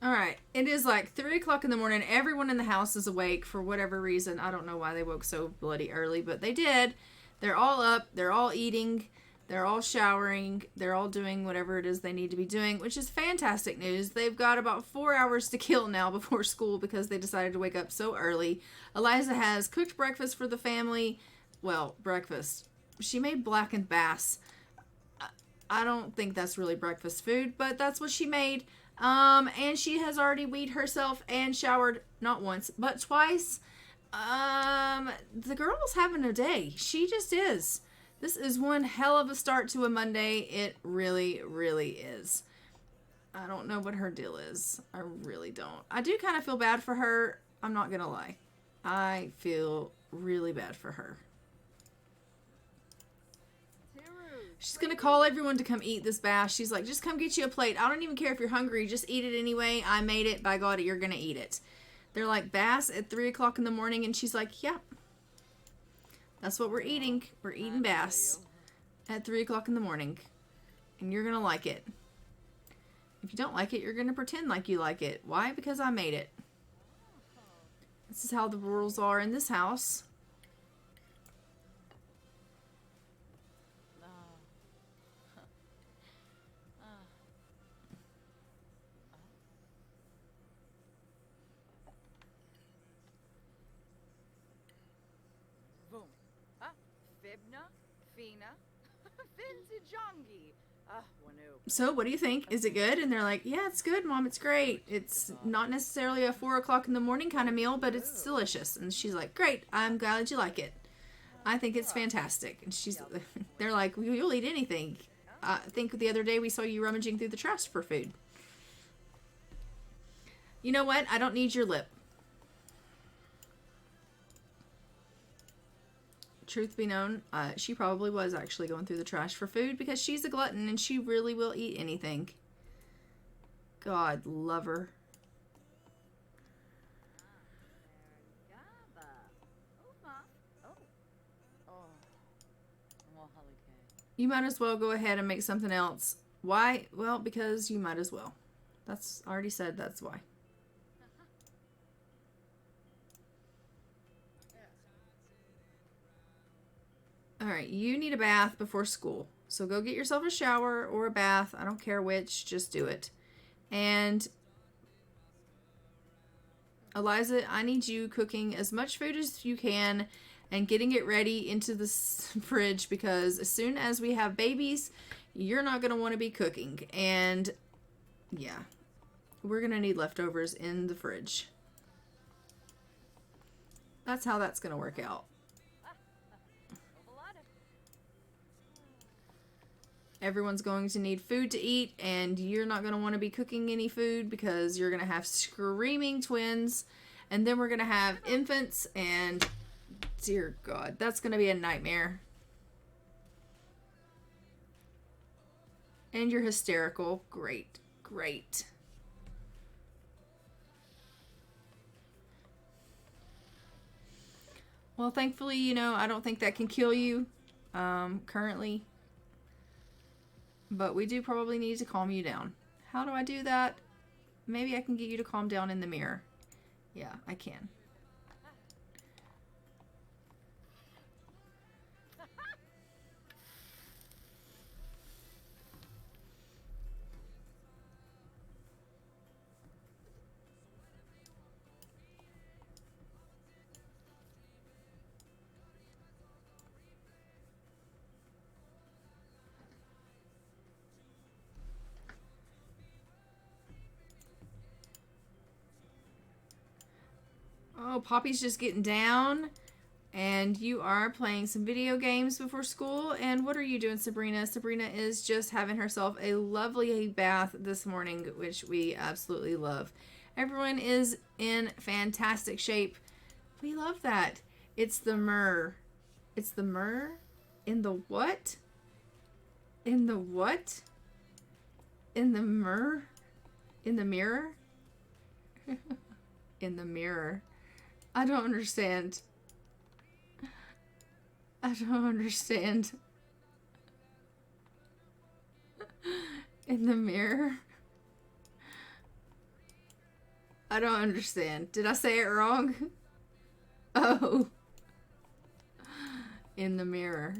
Alright, it is like 3 o'clock in the morning. Everyone in the house is awake for whatever reason. I don't know why they woke so bloody early, but they did. They're all up. They're all eating. They're all showering. They're all doing whatever it is they need to be doing, which is fantastic news. They've got about 4 hours to kill now before school because they decided to wake up so early. Eliza has cooked breakfast for the family. Well, breakfast. She made blackened bass. I don't think that's really breakfast food, but that's what she made. And she has already weed herself and showered not once, but twice. The girl's having a day. She just is. This is one hell of a start to a Monday. It really, really is. I don't know what her deal is. I really don't. I do kind of feel bad for her. I'm not gonna lie. I feel really bad for her. She's gonna call everyone to come eat this bass. She's like, just come get you a plate. I don't even care if you're hungry. Just eat it anyway. I made it. By God, you're gonna eat it. They're like, bass at 3 o'clock in the morning. And she's like, yep. That's what we're eating. We're eating bass at 3 o'clock in the morning. And you're gonna like it. If you don't like it, you're gonna pretend like you like it. Why? Because I made it. This is how the rules are in this house. Boom. Ah, Fibna, Fina, Vinzijongi. Ah, Wanu. So, what do you think? Is it good? And they're like, yeah, it's good, Mom. It's great. It's not necessarily a 4 o'clock in the morning kind of meal, but it's delicious. And she's like, great. I'm glad you like it. I think it's fantastic. And they're like, you'll eat anything. I think the other day we saw you rummaging through the trash for food. You know what? I don't need your lip. truth be known, she probably was actually going through the trash for food because she's a glutton and she really will eat anything. God love her. Gaba. Uma. Oh. Oh. You might as well go ahead and make something else. Why? Well, because you might as well. That's already said, that's why. Alright, you need a bath before school. So go get yourself a shower or a bath. I don't care which, just do it. And Eliza, I need you cooking as much food as you can and getting it ready into the fridge, because as soon as we have babies, you're not going to want to be cooking. And yeah, we're going to need leftovers in the fridge. That's how that's going to work out. Everyone's going to need food to eat, and you're not going to want to be cooking any food because you're going to have screaming twins, and then we're going to have infants, and dear God, that's going to be a nightmare. And you're hysterical. Great, great. Well, thankfully, you know, I don't think that can kill you currently. But we do probably need to calm you down. How do I do that? Maybe I can get you to calm down in the mirror. Yeah, I can. Oh, Poppy's just getting down. And you are playing some video games before school. And what are you doing, Sabrina? Sabrina is just having herself a lovely bath this morning, which we absolutely love. Everyone is in fantastic shape. We love that. It's the myrrh. It's the myrrh? In the what? In the what? In the myrrh? In the mirror? In the mirror. I don't understand. I don't understand. In the mirror? I don't understand. Did I say it wrong? Oh. In the mirror.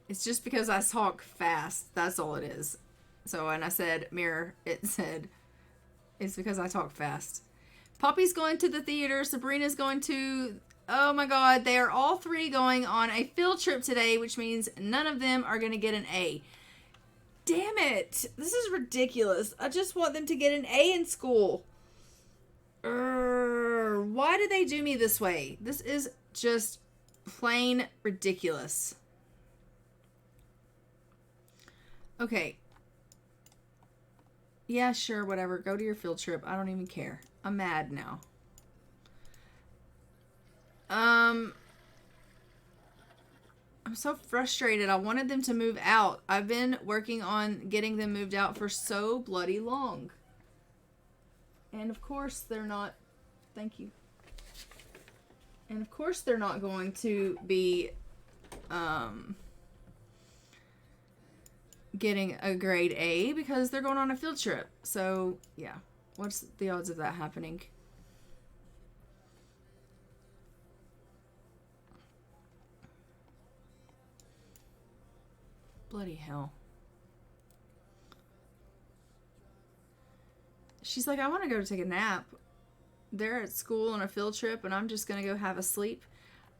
It's just because I talk fast. That's all it is. So when I said mirror, it said it's because I talk fast. Poppy's going to the theater. Sabrina's going to... Oh my God. They are all three going on a field trip today, which means none of them are going to get an A. Damn it. This is ridiculous. I just want them to get an A in school. Why do they do me this way? This is just plain ridiculous. Okay. Yeah, sure, whatever. Go to your field trip. I don't even care. I'm mad now. I'm so frustrated. I wanted them to move out. I've been working on getting them moved out for so bloody long. And of course they're not... Thank you. And of course they're not going to be... getting a grade A because they're going on a field trip. So, yeah. What's the odds of that happening? Bloody hell. She's like, I want to go take a nap. They're at school on a field trip and I'm just going to go have a sleep.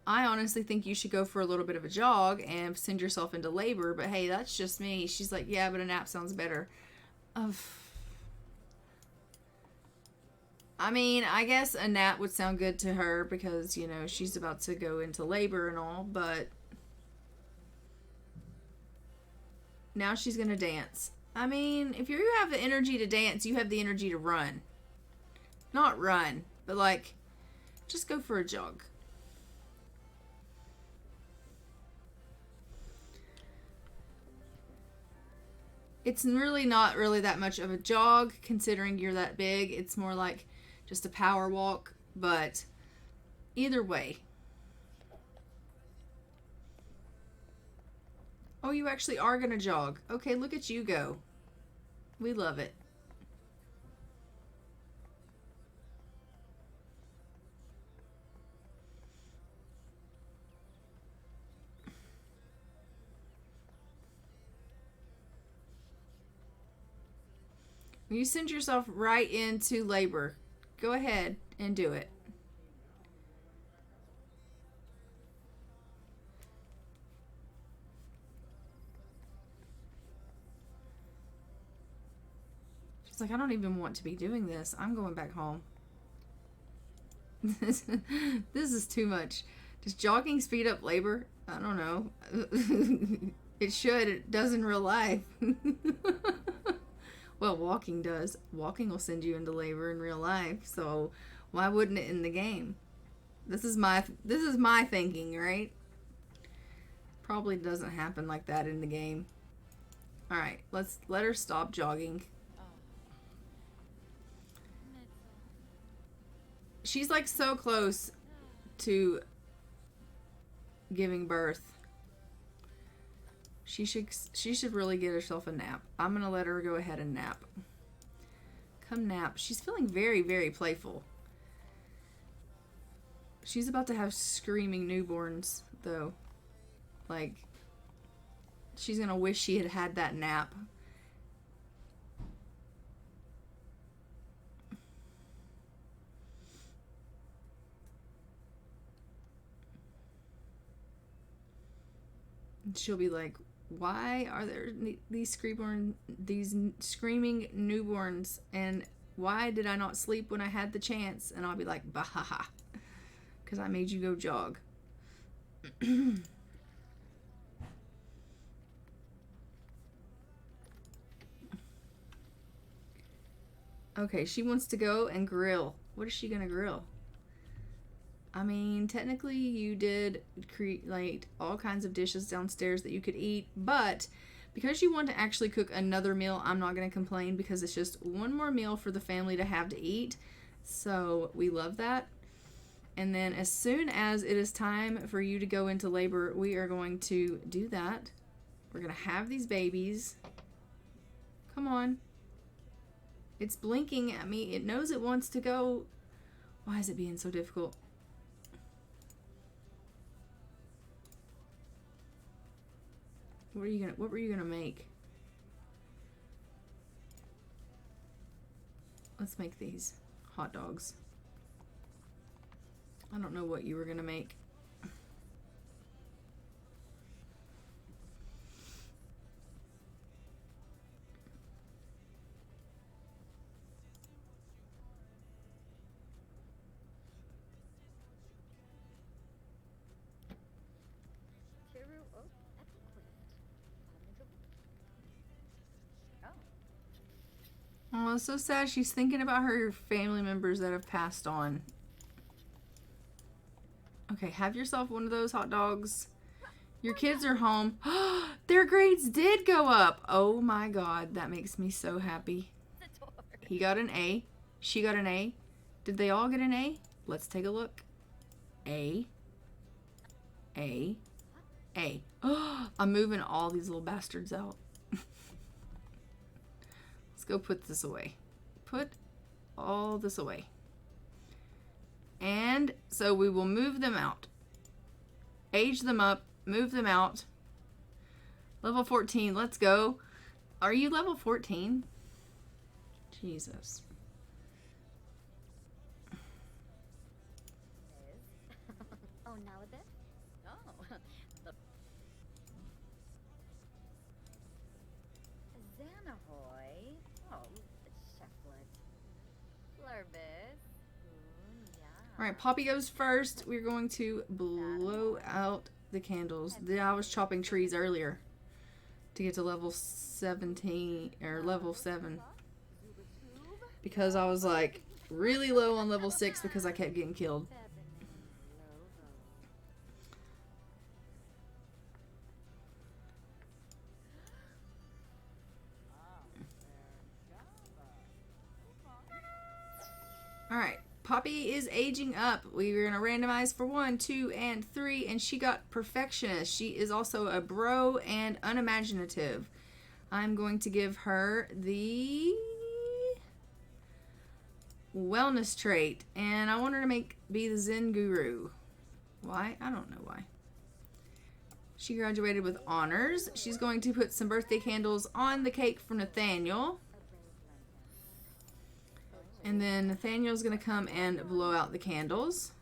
I honestly think you should go for a little bit of a jog and send yourself into labor, but hey, that's just me. She's like, yeah, but a nap sounds better. I mean, I guess a nap would sound good to her because, you know, she's about to go into labor and all, but now she's going to dance. I mean, if you have the energy to dance, you have the energy to run. Not run, but like, just go for a jog. It's really not really that much of a jog considering you're that big. It's more like just a power walk, but either way. Oh, you actually are going to jog. Okay, look at you go. We love it. You send yourself right into labor. Go ahead and do it. She's like, I don't even want to be doing this. I'm going back home. This is too much. Does jogging speed up labor? I don't know. It should. It does in real life. Well, walking does. Walking will send you into labor in real life, so why wouldn't it in the game? This is my thinking, right? Probably doesn't happen like that in the game. All right, let's let her stop jogging. She's like so close to giving birth. She should really get herself a nap. I'm going to let her go ahead and nap. Come nap. She's feeling very, very playful. She's about to have screaming newborns, though. Like, she's going to wish she had had that nap. She'll be like, why are there these screaming newborns, and why did I not sleep when I had the chance? And I'll be like, bah ha ha, because I made you go jog. Okay, she wants to go and grill. What is she gonna grill? I mean, technically you did create all kinds of dishes downstairs that you could eat, but because you want to actually cook another meal, I'm not going to complain because it's just one more meal for the family to have to eat. So we love that. And then as soon as it is time for you to go into labor, we are going to do that. We're going to have these babies. Come on. It's blinking at me. It knows it wants to go. Why is it being so difficult? What were you gonna make? Let's make these hot dogs. I don't know what you were gonna make. Oh, it's so sad. She's thinking about her family members that have passed on. Okay, have yourself one of those hot dogs. Your kids are home. Their grades did go up. Oh my God, that makes me so happy. He got an A. She got an A. Did they all get an A? Let's take a look. A. A. A. I'm moving all these little bastards out. Let's go put this away. Put all this away. And so we will move them out. Age them up. Move them out. Level 14. Let's go. Are you level 14? Jesus. Oh, now a bit? Oh, the Xanahoy. Oh, Cheflet. Flurbus. All right, Poppy goes first. We're going to blow out the candles. I was chopping trees earlier to get to level 17 or level 7 because I was like really low on level 6 because I kept getting killed. All right, Poppy is aging up. We're going to randomize for 1, 2, and 3, and she got perfectionist. She is also a bro and unimaginative. I'm going to give her the wellness trait, and I want her to be the Zen guru. Why? I don't know why. She graduated with honors. She's going to put some birthday candles on the cake for Nathaniel. And then Nathaniel's going to come and blow out the candles.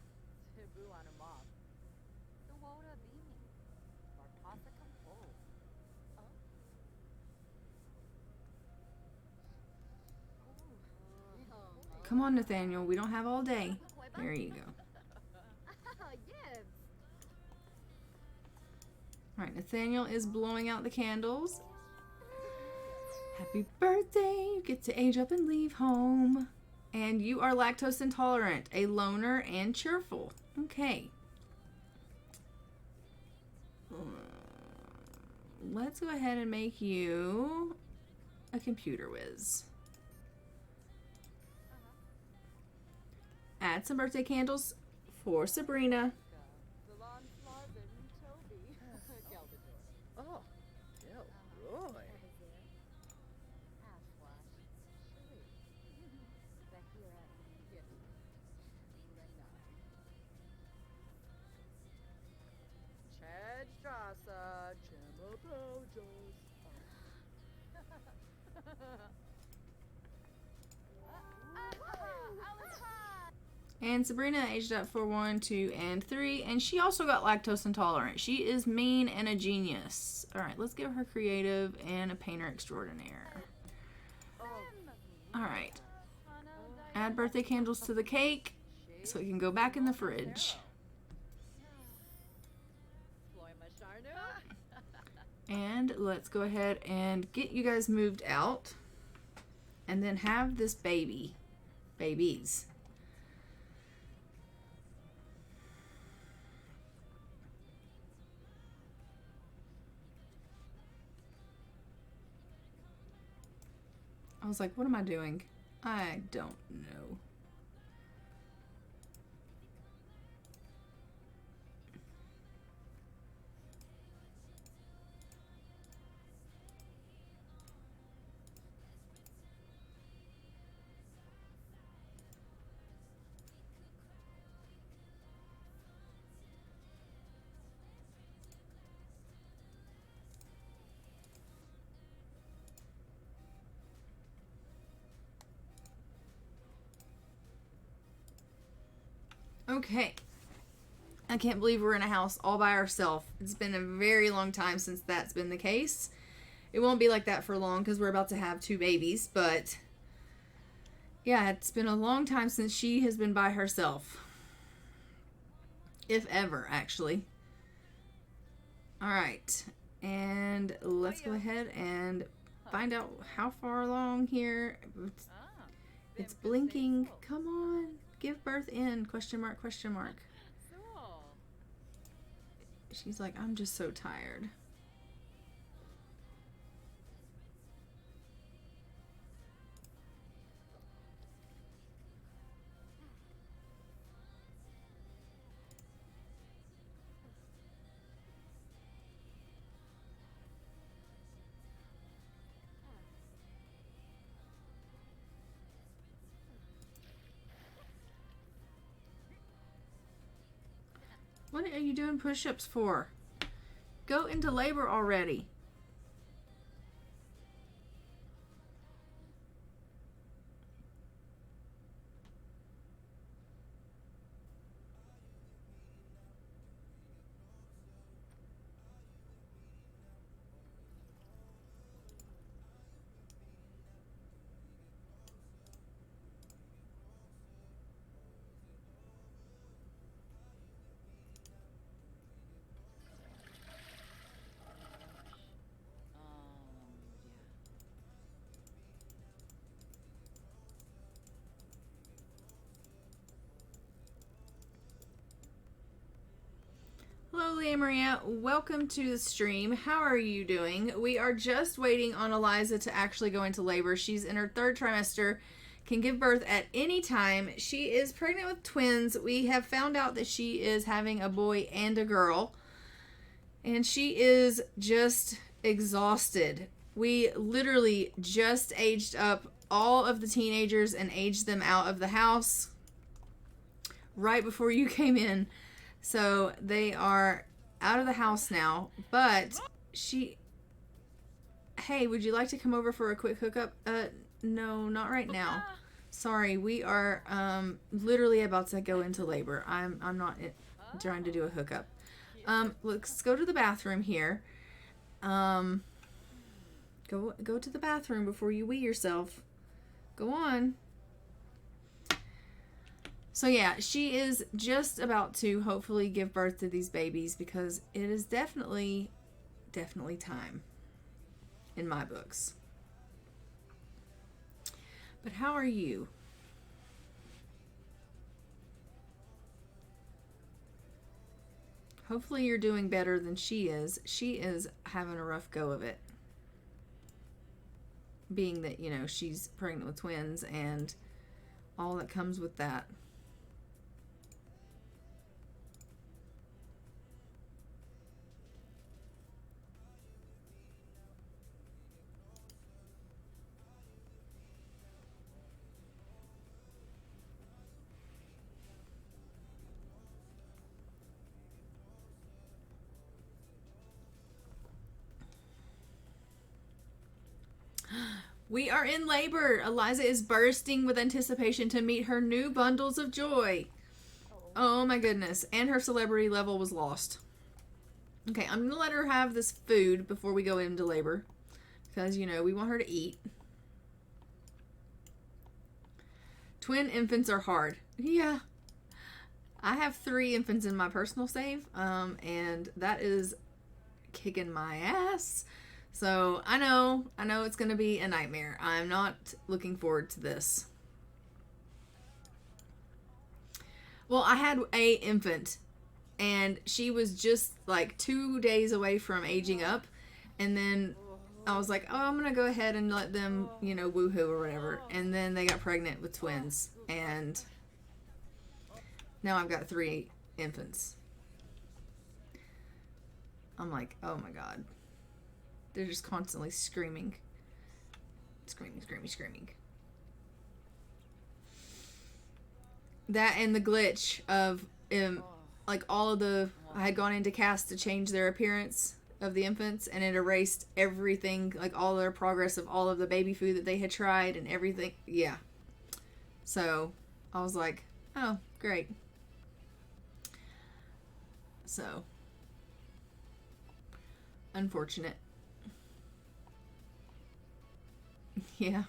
Come on, Nathaniel. We don't have all day. There you go. All right, Nathaniel is blowing out the candles. Happy birthday. You get to age up and leave home. And you are lactose intolerant, a loner, and cheerful. Okay. Let's go ahead and make you a computer whiz. Add some birthday candles for Sabrina. Oh, Roy. And Sabrina aged up for 1, 2, and 3. And she also got lactose intolerant. She is mean and a genius. Alright, let's give her creative and a painter extraordinaire. Alright. Add birthday candles to the cake so it can go back in the fridge. And let's go ahead and get you guys moved out. And then have this babies. I was like, what am I doing? I don't know. Okay. I can't believe we're in a house all by ourselves. It's been a very long time since that's been the case. It won't be like that for long because we're about to have 2 babies, but yeah, it's been a long time since she has been by herself. If ever, actually. Alright. And let's go ahead and find out how far along here. It's blinking. Come on. Give birth in, question mark, question mark. She's like, I'm just so tired. What are you doing push-ups for? Go into labor already. Leah Maria. Welcome to the stream. How are you doing? We are just waiting on Eliza to actually go into labor. She's in her 3rd trimester, can give birth at any time. She is pregnant with twins. We have found out that she is having a boy and a girl, and she is just exhausted. We literally just aged up all of the teenagers and aged them out of the house right before you came in. So they are out of the house now, but hey, would you like to come over for a quick hookup? No, not right now. Sorry, we are literally about to go into labor. I'm not trying to do a hookup. Let's go to the bathroom here. Go to the bathroom before you wee yourself. Go on. So yeah, she is just about to hopefully give birth to these babies because it is definitely time in my books. But how are you? Hopefully you're doing better than she is. She is having a rough go of it. Being that, you know, she's pregnant with twins and all that comes with that. We are in labor. Eliza is bursting with anticipation to meet her new bundles of joy. Oh my goodness. And her celebrity level was lost. Okay, I'm going to let her have this food before we go into labor. Because, you know, we want her to eat. Twin infants are hard. Yeah. I have 3 infants in my personal save. And that is kicking my ass. So I know it's going to be a nightmare. I'm not looking forward to this. Well, I had a infant and she was just like 2 days away from aging up. And then I was like, oh, I'm going to go ahead and let them, you know, woohoo or whatever. And then they got pregnant with twins. And now I've got 3 infants. I'm like, oh my God. They're just constantly screaming. Screaming. That and the glitch of, like all of the, I had gone into cast to change their appearance of the infants and it erased everything, like all their progress of all of the baby food that they had tried and everything. Yeah. So I was like, oh, great. So, unfortunate. Yeah.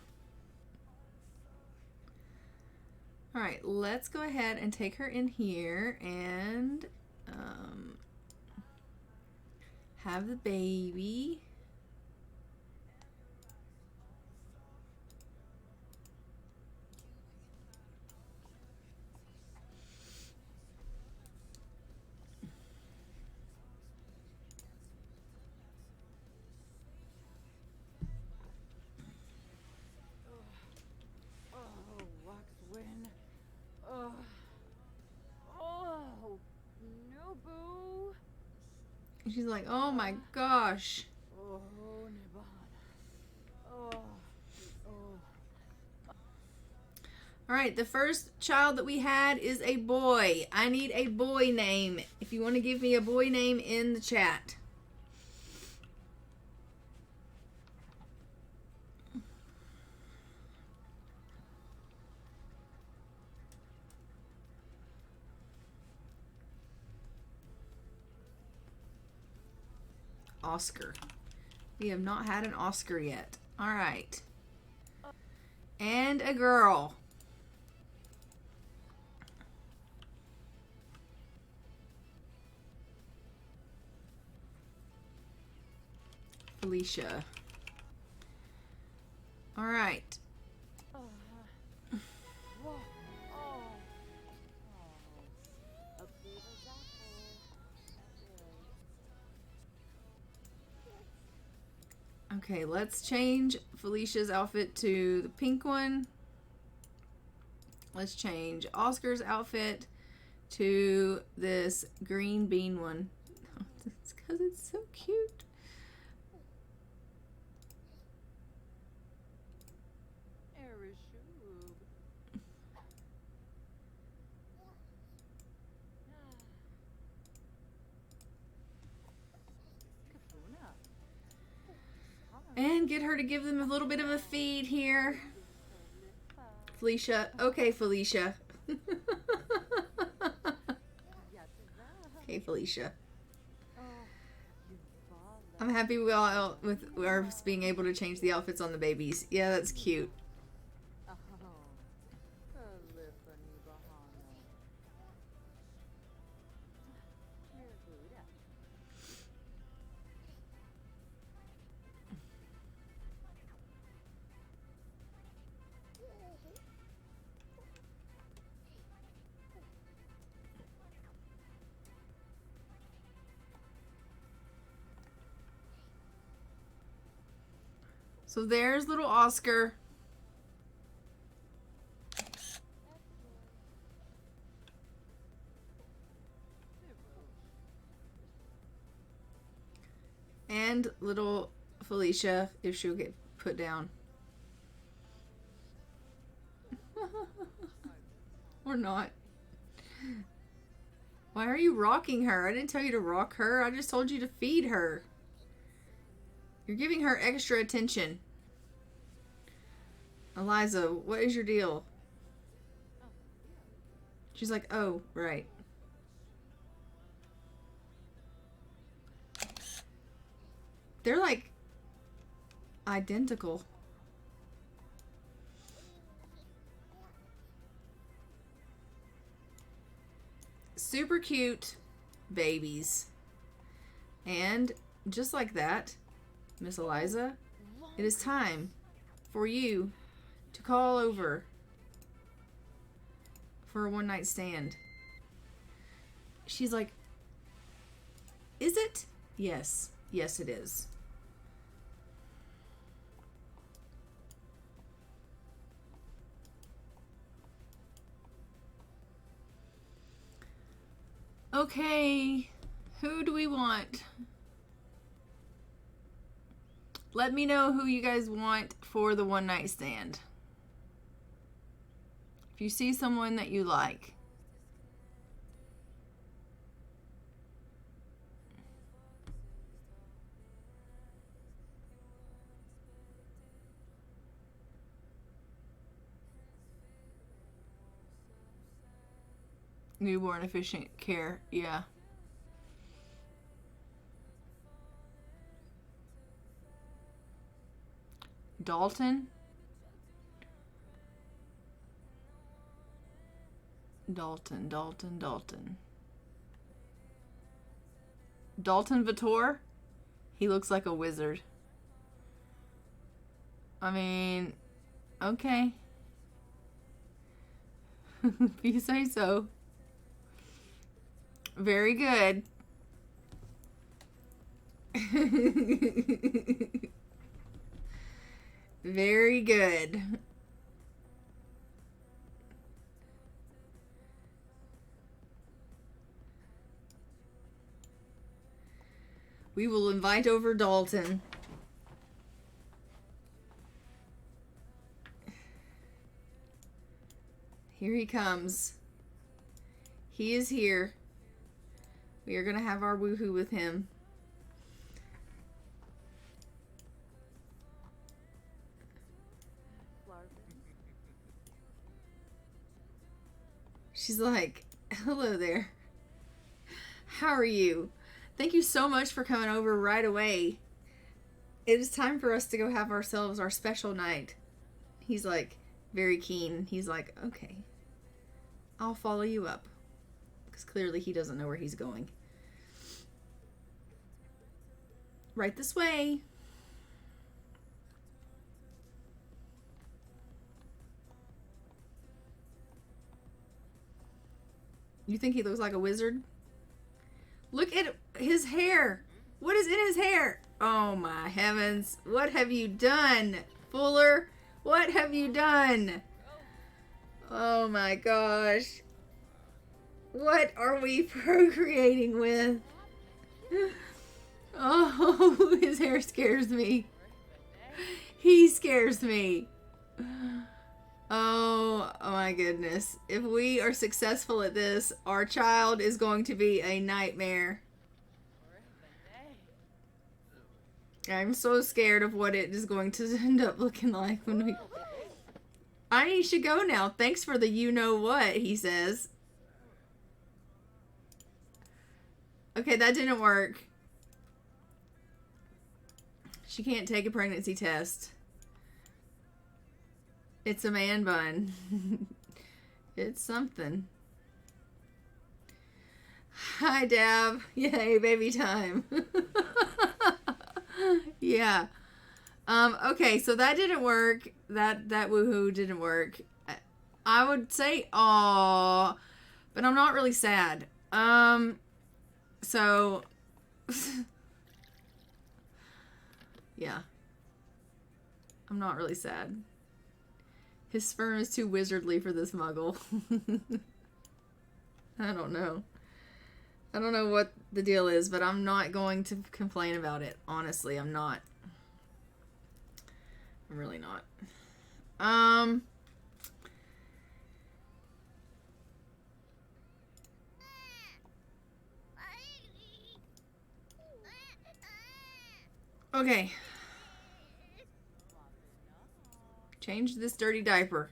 All right, let's go ahead and take her in here and have the baby. She's like, oh my gosh. All right, the first child that we had is a boy. I need a boy name. If you want to give me a boy name in the chat. Oscar. We have not had an Oscar yet. All right. And a girl. Felicia. All right. Okay, let's change Felicia's outfit to the pink one. Let's change Oscar's outfit to this green bean one. It's because it's so cute. And get her to give them a little bit of a feed here. Felicia. Okay, Felicia. Okay, Felicia. I'm happy with us being able to change the outfits on the babies. Yeah, that's cute. So there's little Oscar. And little Felicia, if she'll get put down. Or not. Why are you rocking her? I didn't tell you to rock her. I just told you to feed her. You're giving her extra attention. Eliza, what is your deal? She's like, oh, right. They're like identical. Super cute babies. And just like that, Miss Eliza, it is time for you to call over for a one-night stand. She's like, is it? Yes. Yes, it is. Okay, who do we want? Let me know who you guys want for the one night stand. If you see someone that you like. Newborn efficient care, yeah. Dalton? Dalton. Dalton Vitor? He looks like a wizard. I mean, okay. If you say so. Very good. Very good. We will invite over Dalton. Here he comes. He is here. We are going to have our woohoo with him. She's like, hello there. How are you? Thank you so much for coming over right away. It is time for us to go have ourselves our special night. He's like, very keen. He's like, okay, I'll follow you up. Because clearly he doesn't know where he's going. Right this way. You think he looks like a wizard? Look at his hair. What is in his hair? Oh my heavens. What have you done, Fuller? What have you done? Oh my gosh. What are we procreating with? Oh, his hair scares me. He scares me. Oh my goodness. If we are successful at this, our child is going to be a nightmare. I'm so scared of what it is going to end up looking like when we... I should go now. Thanks for the you-know-what, he says. Okay, that didn't work. She can't take a pregnancy test. It's a man bun. It's something. Hi, Dab. Yay, baby time. Yeah. Okay, so that didn't work. That woohoo didn't work. I would say aw, but I'm not really sad. So yeah. I'm not really sad. His sperm is too wizardly for this muggle. I don't know. I don't know what the deal is, but I'm not going to complain about it. Honestly, I'm not. I'm really not. Okay. Change this dirty diaper.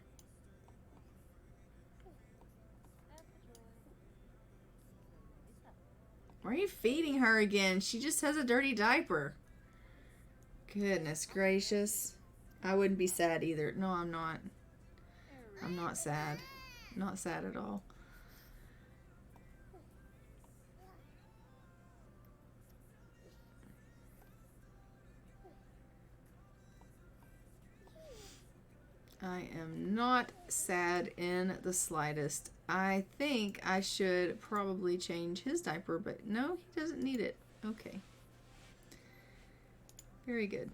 Why are you feeding her again? She just has a dirty diaper. Goodness gracious. I wouldn't be sad either. No, I'm not. I'm not sad. Not sad at all. I am not sad in the slightest. I think I should probably change his diaper, but no, he doesn't need it. Okay. Very good.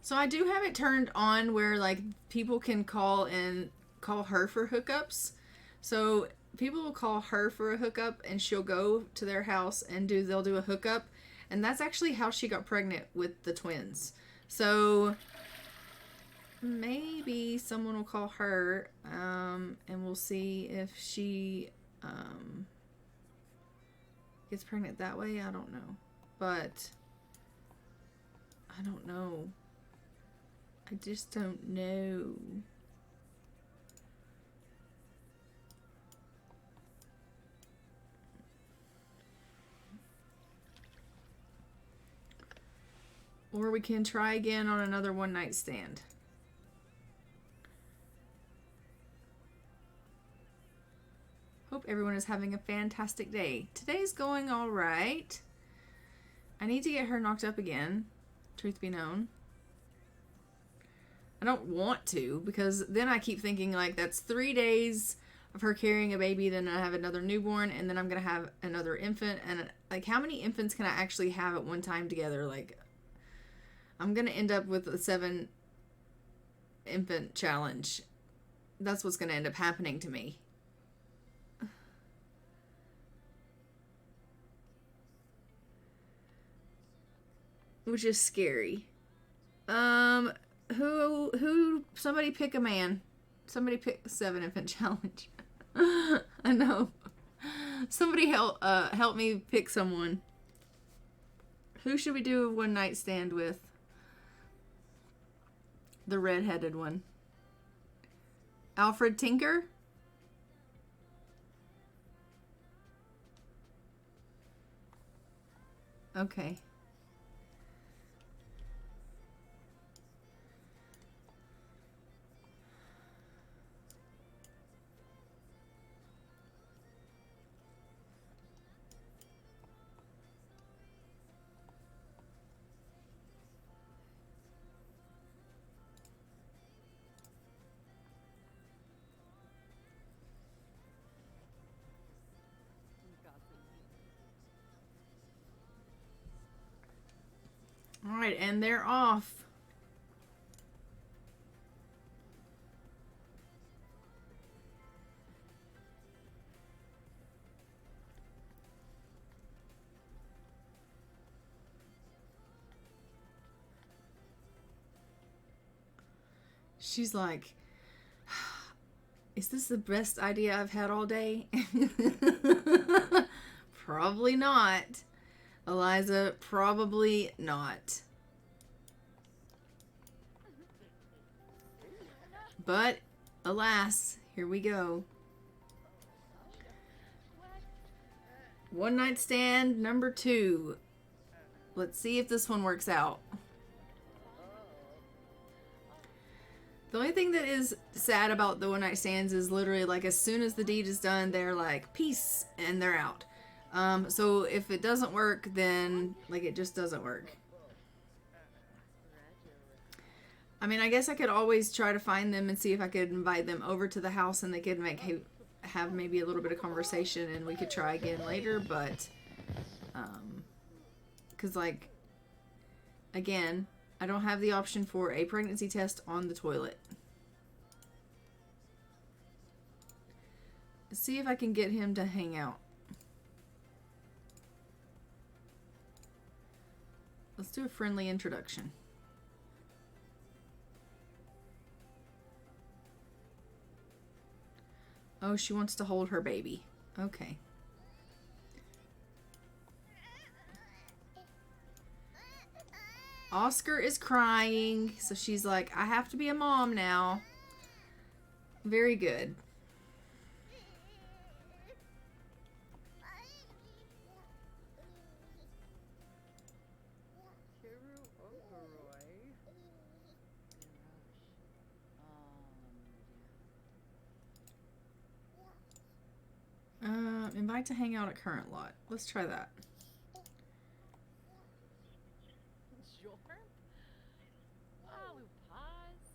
So I do have it turned on where like people can call her for hookups. So people will call her for a hookup and she'll go to their house and they'll do a hookup, and that's actually how she got pregnant with the twins. So maybe someone will call her and we'll see if she gets pregnant that way. I don't know, but I don't know. I just don't know. Or we can try again on another one night stand. Hope everyone is having a fantastic day. Today's going all right. I need to get her knocked up again, truth be known. I don't want to, because then I keep thinking like that's 3 days of her carrying a baby, then I have another newborn, and then I'm gonna have another infant, and like how many infants can I actually have at one time together? Like I'm gonna end up with a 7 infant challenge. That's what's gonna end up happening to me. Which is scary. Who somebody pick a man. Somebody pick a 7 infant challenge. I know. Somebody help me pick someone. Who should we do a one night stand with? The red-headed one. Alfred Tinker? Okay. right, and they're off. She's like, is this the best idea I've had all day? Probably not. Eliza, probably not. But, alas, here we go. One night stand number 2. Let's see if this one works out. The only thing that is sad about the one night stands is literally like as soon as the deed is done, they're like, peace, and they're out. So if it doesn't work, then like it just doesn't work. I mean, I guess I could always try to find them and see if I could invite them over to the house and they could have maybe a little bit of conversation and we could try again later, but because like again, I don't have the option for a pregnancy test on the toilet. Let's see if I can get him to hang out. Let's do a friendly introduction. Oh, she wants to hold her baby. Okay. Oscar is crying, so she's like, I have to be a mom now. Very good. Invite to hang out at current lot. Let's try that. Sure. Alu Paz.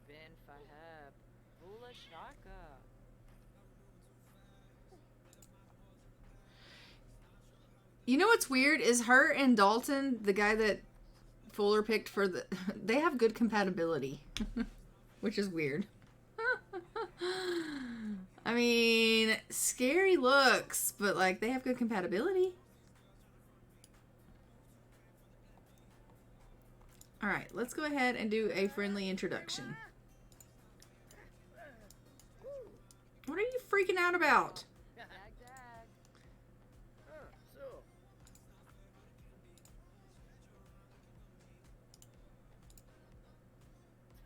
Ben Faheb. Vula Shaka. You know what's weird is her and Dalton, the guy that Fuller picked for the... They have good compatibility. Which is weird. I mean, scary looks, but like they have good compatibility. Alright, let's go ahead and do a friendly introduction. What are you freaking out about? Dag dag. So.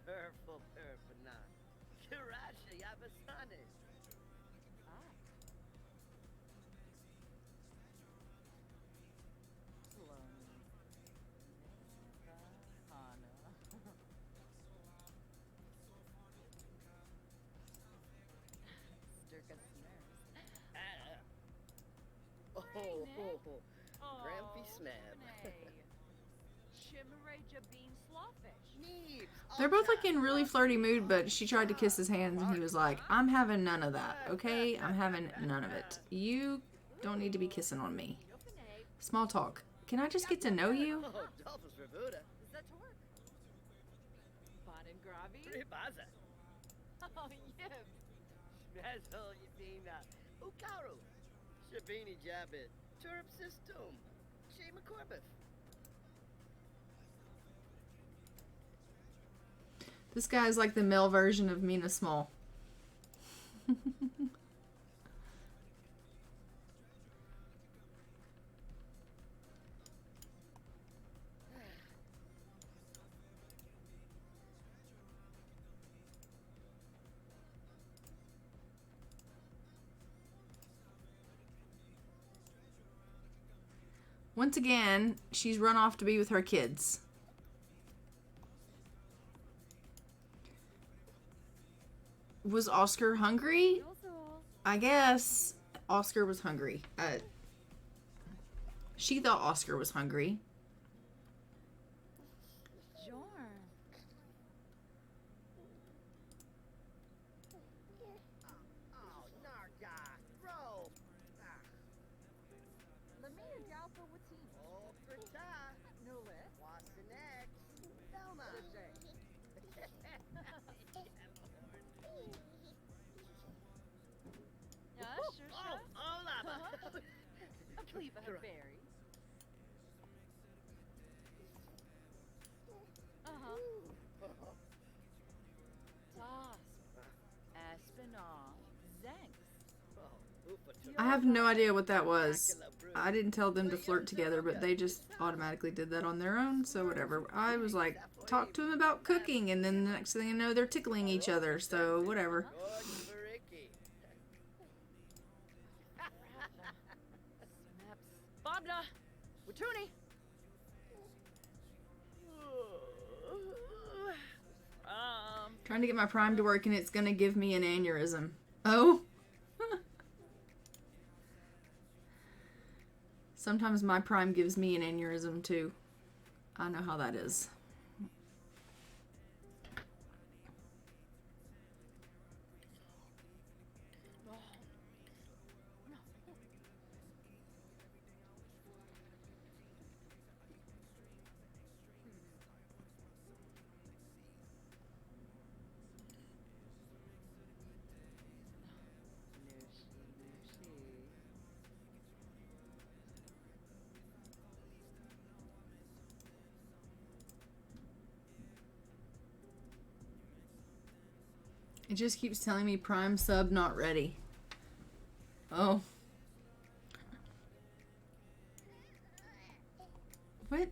Purple Purpana. Kirasha Yabasane. Ah. Sturka snares. Oh, Grampy Smab. Shimmereja bean slawfish. They're both like in really flirty mood, but she tried to kiss his hands and he was like, I'm having none of that, okay? I'm having none of it. You don't need to be kissing on me. Small talk. Can I just get to know you? Oh, Dolphus Revuda. Is that to work? Bon and Gravi? Ribaza. Oh, yib. Schmazol Yabina. Ukaru. Shabini Jabit. Turp System. Shema Corbeth. This guy's like the male version of Mina Small. Once again, she's run off to be with her kids. Was Oscar hungry? I guess Oscar was hungry. She thought Oscar was hungry. Oh, Narga. Bro. Lamia Dalpa Watim. Oh, Prita. No list. Akira. Berry. Uh-huh. Tosp. Aspinall. Zanks. I have no idea what that was. I didn't tell them to flirt together, but they just automatically did that on their own, so whatever. I was like, talk to them about cooking, and then the next thing you know, they're tickling each other, so whatever. Bobna. Watuni. Trying to get my Prime to work, and it's gonna give me an aneurysm. Oh? Sometimes my Prime gives me an aneurysm, too. I know how that is. It just keeps telling me Prime sub not ready. Oh. What?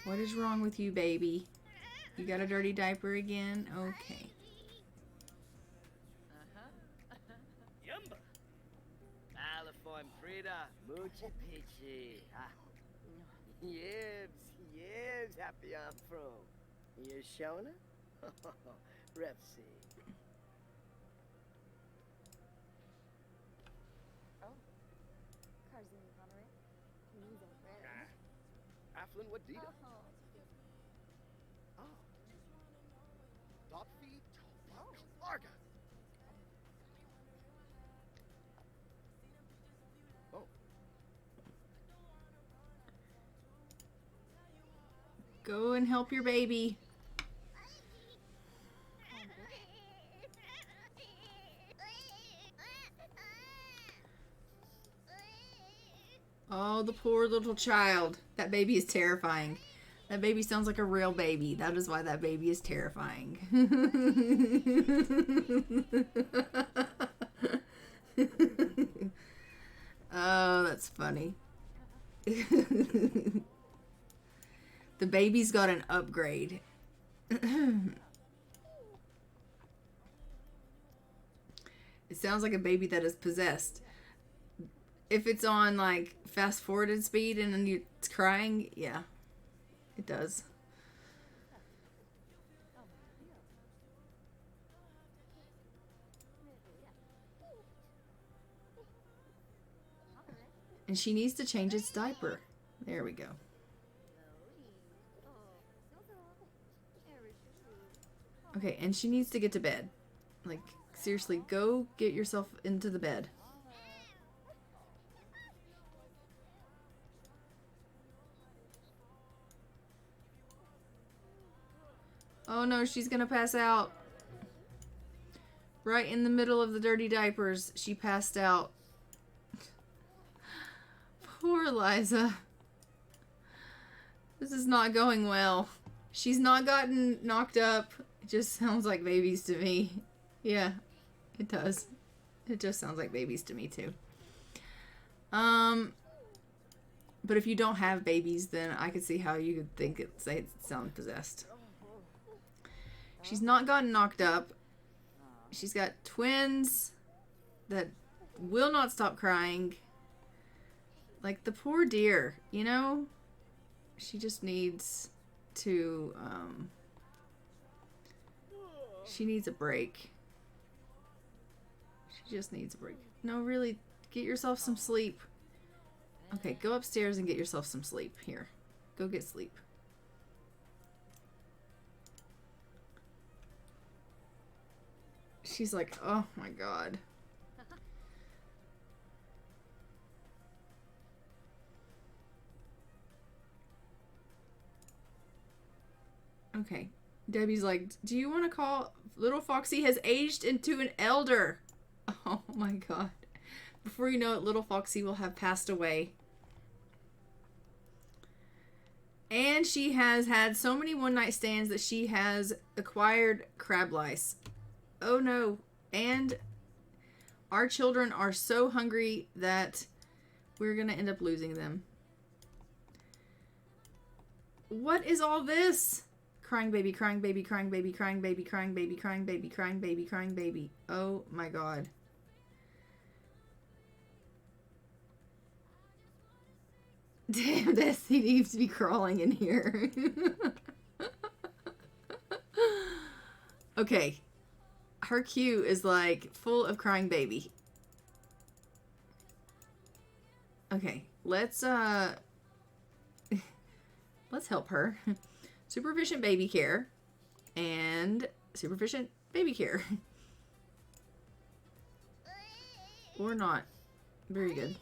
What is wrong with you, baby? You got a dirty diaper again? Okay. Yumba. Aliform Frida. Mucha Pichi. Yibs, happy I'm from. You Shona? Repsy. Carzini Connery. Needs a friend. Afflin Wadida. Oh. Dot feed. Larga. Oh. Go and help your baby. Oh, the poor little child. That baby is terrifying. That baby sounds like a real baby. That is why that baby is terrifying. Oh, that's funny. The baby's got an upgrade. It sounds like a baby that is possessed. If it's on like fast forwarded speed and then it's crying, yeah, it does. And she needs to change its diaper. There we go. Okay, and she needs to get to bed. Like, seriously, go get yourself into the bed. Oh no, she's gonna pass out. Right in the middle of the dirty diapers, she passed out. Poor Liza. This is not going well. She's not gotten knocked up. It just sounds like babies to me. Yeah, it does. It just sounds like babies to me too. But if you don't have babies, then I could see how you could think it sounds possessed. She's not gotten knocked up. She's got twins that will not stop crying. Like the poor dear, you know? She just needs to, she needs a break. She just needs a break. No, really, get yourself some sleep. Okay, go upstairs and get yourself some sleep. Here, go get sleep. She's like, oh my god. Okay, Debbie's like, do you want to call... Little Foxy has aged into an elder. Oh my god. Before you know it, little Foxy will have passed away. And she has had so many one-night stands that she has acquired crab lice. Oh no. And our children are so hungry that we're going to end up losing them. What is all this? Crying baby, crying baby, crying baby, crying baby, crying baby, crying baby, crying baby, crying baby. Oh my god. Damn, Destiny needs to be crawling in here. Okay. Her queue is like full of crying baby. Okay, let's help her. Supervision baby care and supervision baby care. Or not. Very good.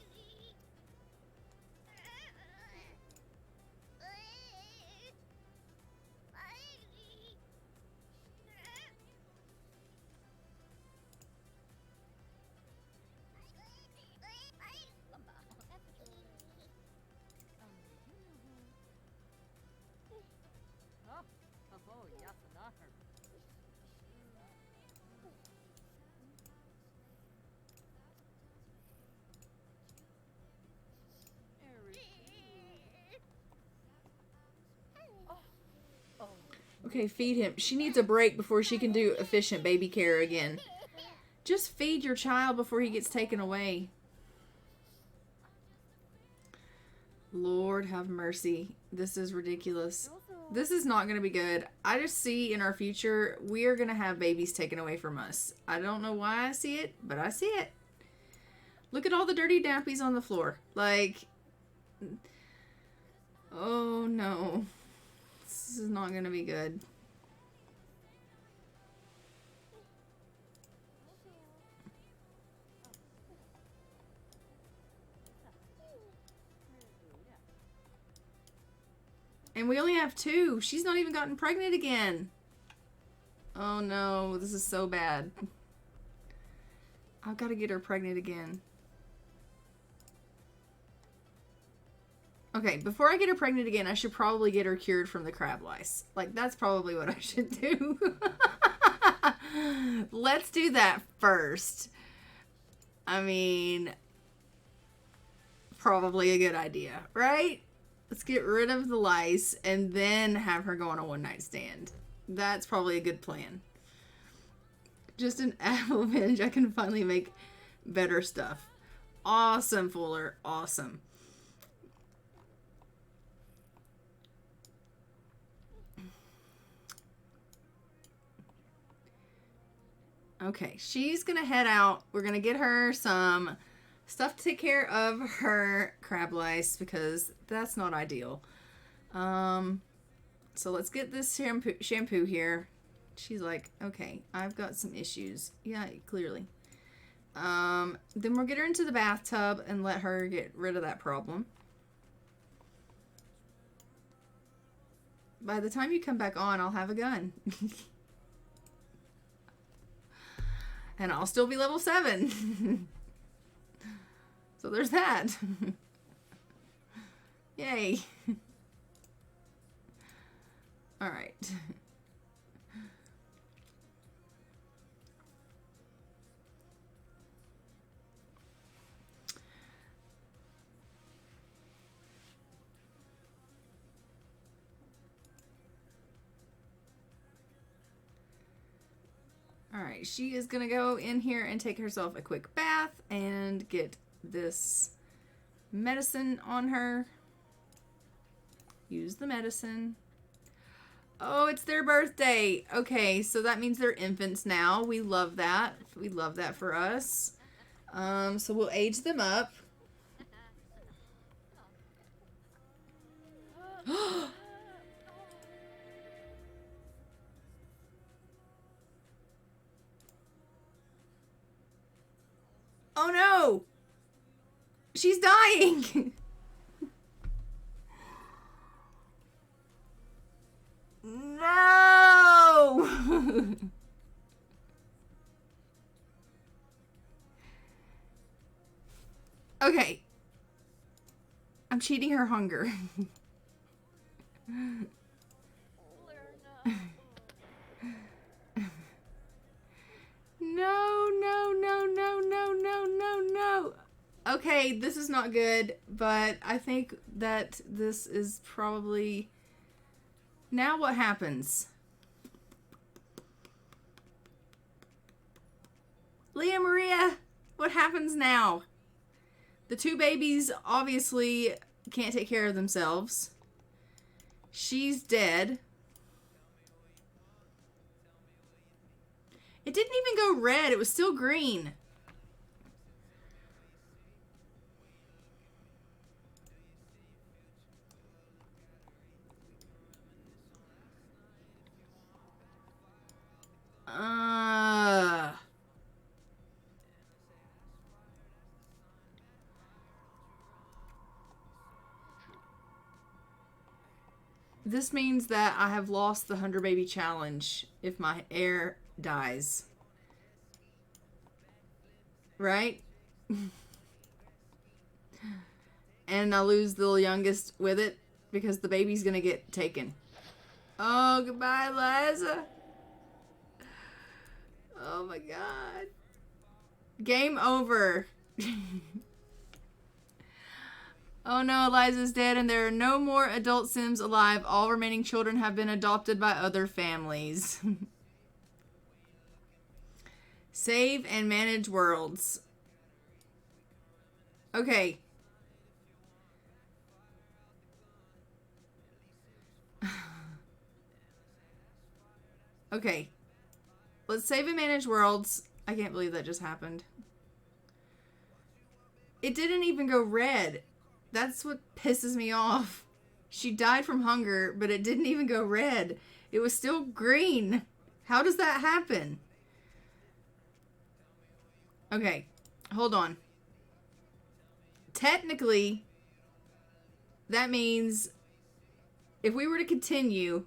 Oh, yes, not her. Okay, feed him. She needs a break before she can do efficient baby care again. Just feed your child before he gets taken away. Lord have mercy. This is ridiculous. This is not going to be good. I just see in our future, we are going to have babies taken away from us. I don't know why I see it, but I see it. Look at all the dirty nappies on the floor. Like, oh no. This is not going to be good. And we only have 2. She's not even gotten pregnant again. Oh no, this is so bad. I've got to get her pregnant again. Okay, before I get her pregnant again, I should probably get her cured from the crab lice. Like, that's probably what I should do. Let's do that first. I mean, probably a good idea, right? Let's get rid of the lice and then have her go on a one-night stand. That's probably a good plan. Just an apple binge. I can finally make better stuff. Awesome, Fuller. Awesome. Okay, she's gonna head out. We're gonna get her some stuff to take care of her crab lice because that's not ideal. So let's get this shampoo here. She's like, okay, I've got some issues. Yeah, clearly. Then we'll get her into the bathtub and let her get rid of that problem. By the time you come back on, I'll have a gun. And I'll still be level 7. So there's that. Yay. All right. All right, she is going to go in here and take herself a quick bath and get this medicine on her. Use the medicine. Oh, it's their birthday. Okay, so that means they're infants now. We love that. We love that for us. So we'll age them up. Oh no! She's dying! No! Okay. I'm cheating her hunger. No, no, no, no, no, no, no, no. Okay, this is not good, but I think that this is probably... Now what happens? Leah Maria, what happens now? The two babies obviously can't take care of themselves. She's dead. It didn't even go red. It was still green. This means that I have lost the 100 baby challenge if my heir dies. Right? And I lose the youngest with it because the baby's gonna get taken. Oh, goodbye, Liza. Oh my god. Game over. Oh no, Eliza's dead and there are no more adult Sims alive. All remaining children have been adopted by other families. Save and manage worlds. Okay. Okay. Let's save and manage worlds. I can't believe that just happened. It didn't even go red. That's what pisses me off. She died from hunger, but it didn't even go red. It was still green. How does that happen? Okay, hold on. Technically, that means if we were to continue...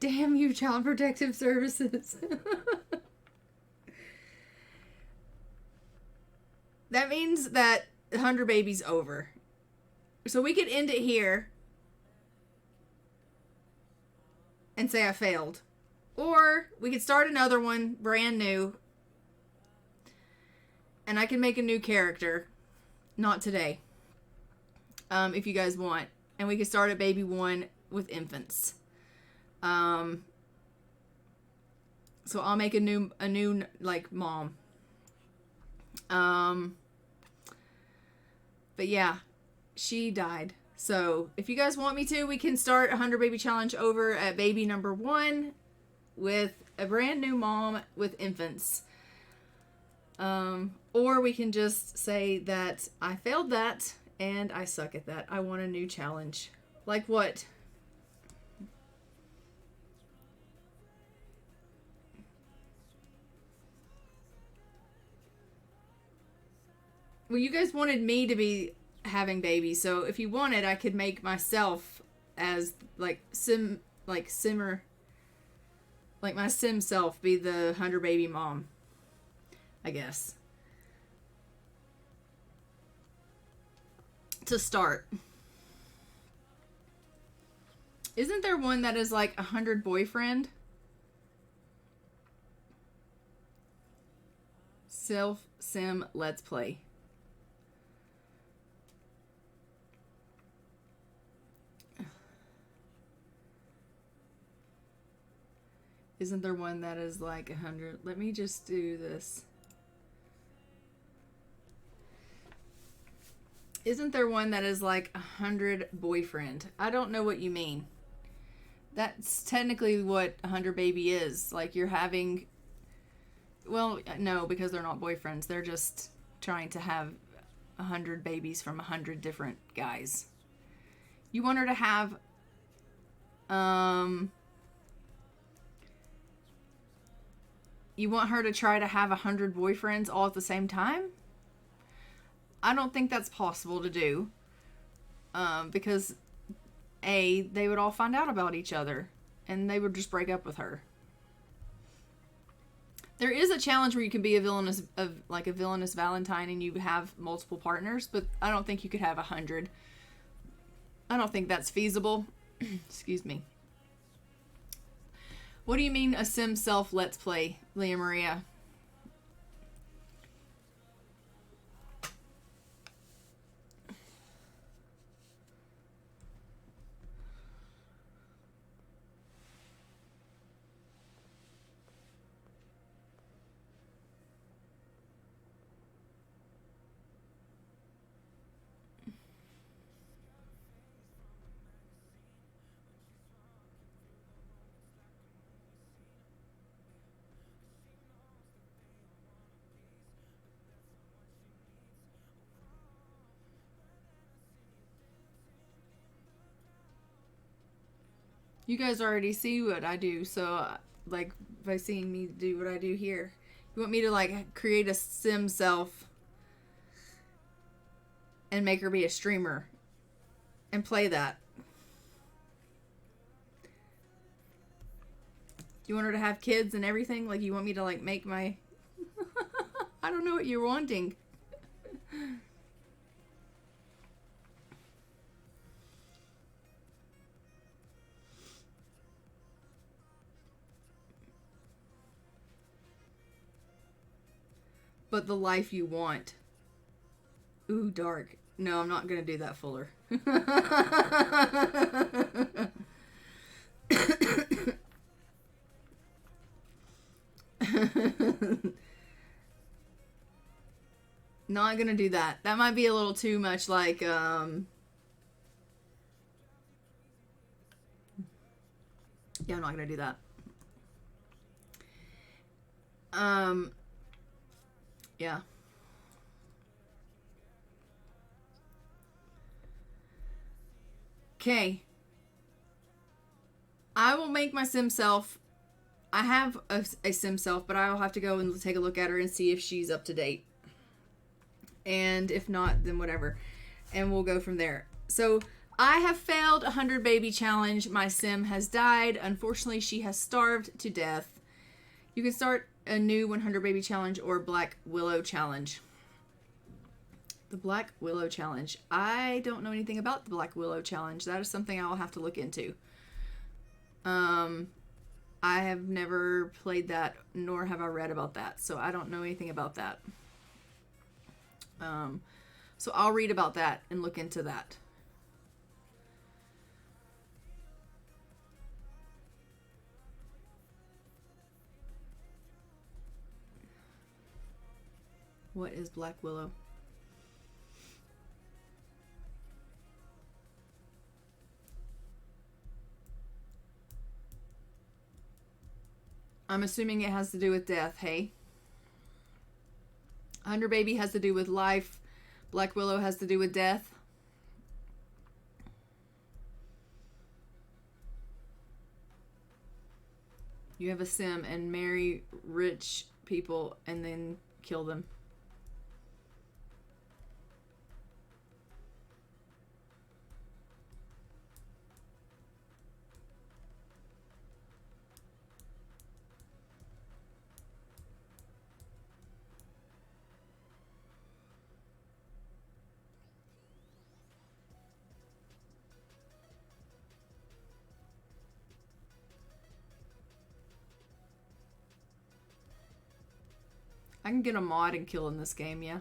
Damn you, Child Protective Services. That means that 100 babies over. So we could end it here and say I failed. Or we could start another one brand new and I can make a new character. Not today. If you guys want. And we could start at baby 1 with infants. So I'll make a new like mom. But yeah, she died. So if you guys want me to, we can start 100 baby challenge over at baby number 1 with a brand new mom with infants. Or we can just say that I failed that and I suck at that. I want a new challenge. Like what? Well, you guys wanted me to be having babies, so if you wanted, I could make myself as, like, my sim self be the 100 baby mom, I guess. To start. Isn't there one that is, like, 100 boyfriend? Self-sim let's play. Isn't there one that is like 100? Let me just do this. Isn't there one that is like 100 boyfriend? I don't know what you mean. That's technically what 100 baby is. Like you're having... Well, no, because they're not boyfriends. They're just trying to have 100 babies from 100 different guys. You want her to have... You want her to try to have 100 boyfriends all at the same time? I don't think that's possible to do. Because, A, they would all find out about each other. And they would just break up with her. There is a challenge where you can be a villainous Valentine and you have multiple partners, but I don't think you could have 100. I don't think that's feasible. Excuse me. What do you mean a sim self let's play, Leah Maria? You guys already see what I do, so like by seeing me do what I do here, you want me to like create a sim self and make her be a streamer and play that. You want her to have kids and everything? Like you want me to like make my I don't know what you're wanting. But the life you want. Ooh, dark. No, I'm not going to do that, Fuller. Not going to do that. That might be a little too much like, yeah, I'm not going to do that. Yeah. Okay. I will make my sim self. I have a sim self, but I will have to go and take a look at her and see if she's up to date. And if not, then whatever. And we'll go from there. So I have failed 100 baby challenge. My sim has died. Unfortunately, she has starved to death. You can start a new 100 baby challenge or Black Willow challenge. The Black Willow challenge. I don't know anything about the Black Willow challenge. That is something I will have to look into. I have never played that, nor have I read about that, so I don't know anything about that. So I'll read about that and look into that. What is Black Willow? I'm assuming it has to do with death, hey? 100 baby has to do with life. Black Willow has to do with death. You have a sim and marry rich people and then kill them. I can get a mod and kill in this game, yeah.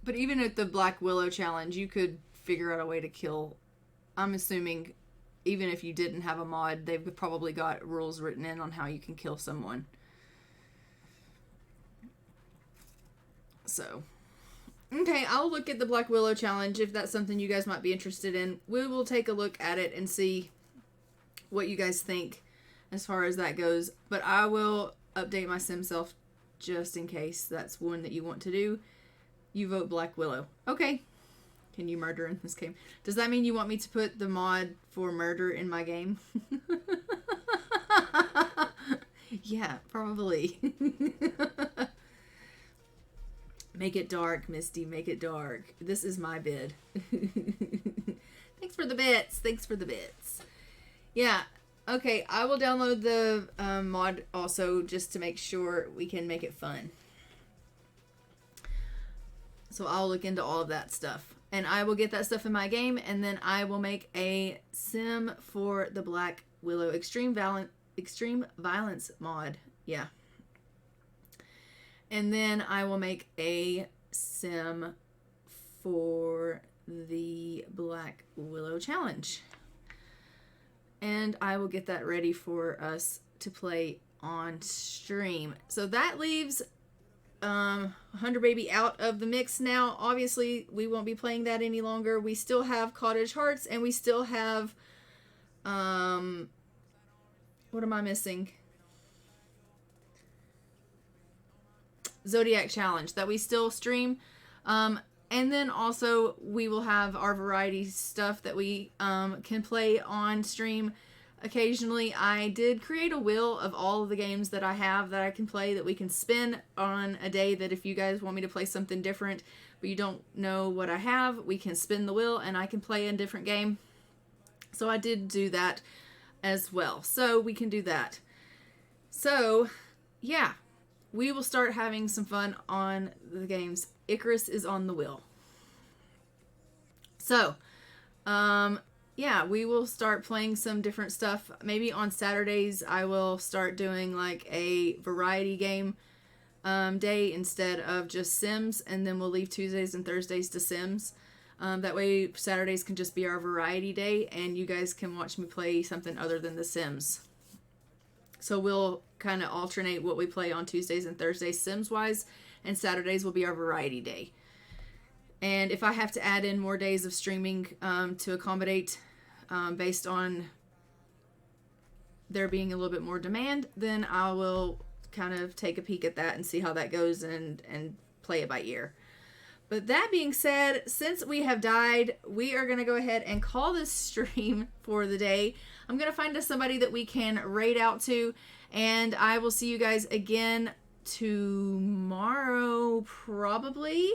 But even at the Black Willow challenge, you could figure out a way to kill. I'm assuming even if you didn't have a mod, they've probably got rules written in on how you can kill someone. So, okay, I'll look at the Black Willow challenge if that's something you guys might be interested in. We will take a look at it and see what you guys think as far as that goes. But I will update my sim self just in case that's one that you want to do. You vote Black Willow. Okay. Can you murder in this game? Does that mean you want me to put the mod for murder in my game? Yeah, probably. Make it dark, Misty. Make it dark. This is my bid. Thanks for the bits. Thanks for the bits. Yeah. Okay, I will download the mod also just to make sure we can make it fun. So I'll look into all of that stuff. And I will get that stuff in my game, and then I will make a sim for the Black Willow Extreme Violence mod. Yeah. And then I will make a sim for the Black Willow Challenge. And I will get that ready for us to play on stream. So that leaves 100 Baby out of the mix now. Obviously, we won't be playing that any longer. We still have Cottage Hearts, and we still have what am I missing? Zodiac Challenge that we still stream. And then also we will have our variety stuff that we can play on stream occasionally. I did create a wheel of all of the games that I have that I can play that we can spin on a day, that if you guys want me to play something different but you don't know what I have, we can spin the wheel and I can play a different game. So I did do that as well. So we can do that. So yeah, we will start having some fun on the games. Icarus is on the wheel. So, yeah, we will start playing some different stuff. Maybe on Saturdays I will start doing like a variety game day instead of just Sims, and then we'll leave Tuesdays and Thursdays to Sims. That way Saturdays can just be our variety day, and you guys can watch me play something other than the Sims. So we'll kind of alternate what we play on Tuesdays and Thursdays Sims-wise, and Saturdays will be our variety day. And if I have to add in more days of streaming to accommodate based on there being a little bit more demand, then I will kind of take a peek at that and see how that goes and play it by ear. But that being said, since we have died, we are going to go ahead and call this stream for the day. I'm going to find us somebody that we can raid out to, and I will see you guys again tomorrow, probably.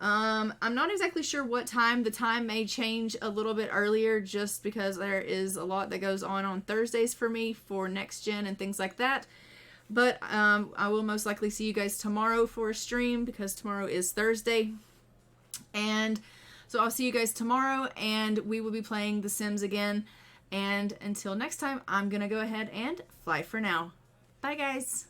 I'm not exactly sure what time. The time may change a little bit earlier just because there is a lot that goes on Thursdays for me for Next Gen and things like that. But I will most likely see you guys tomorrow for a stream because tomorrow is Thursday. And so I'll see you guys tomorrow, and we will be playing The Sims again. And until next time, I'm going to go ahead and fly for now. Bye, guys.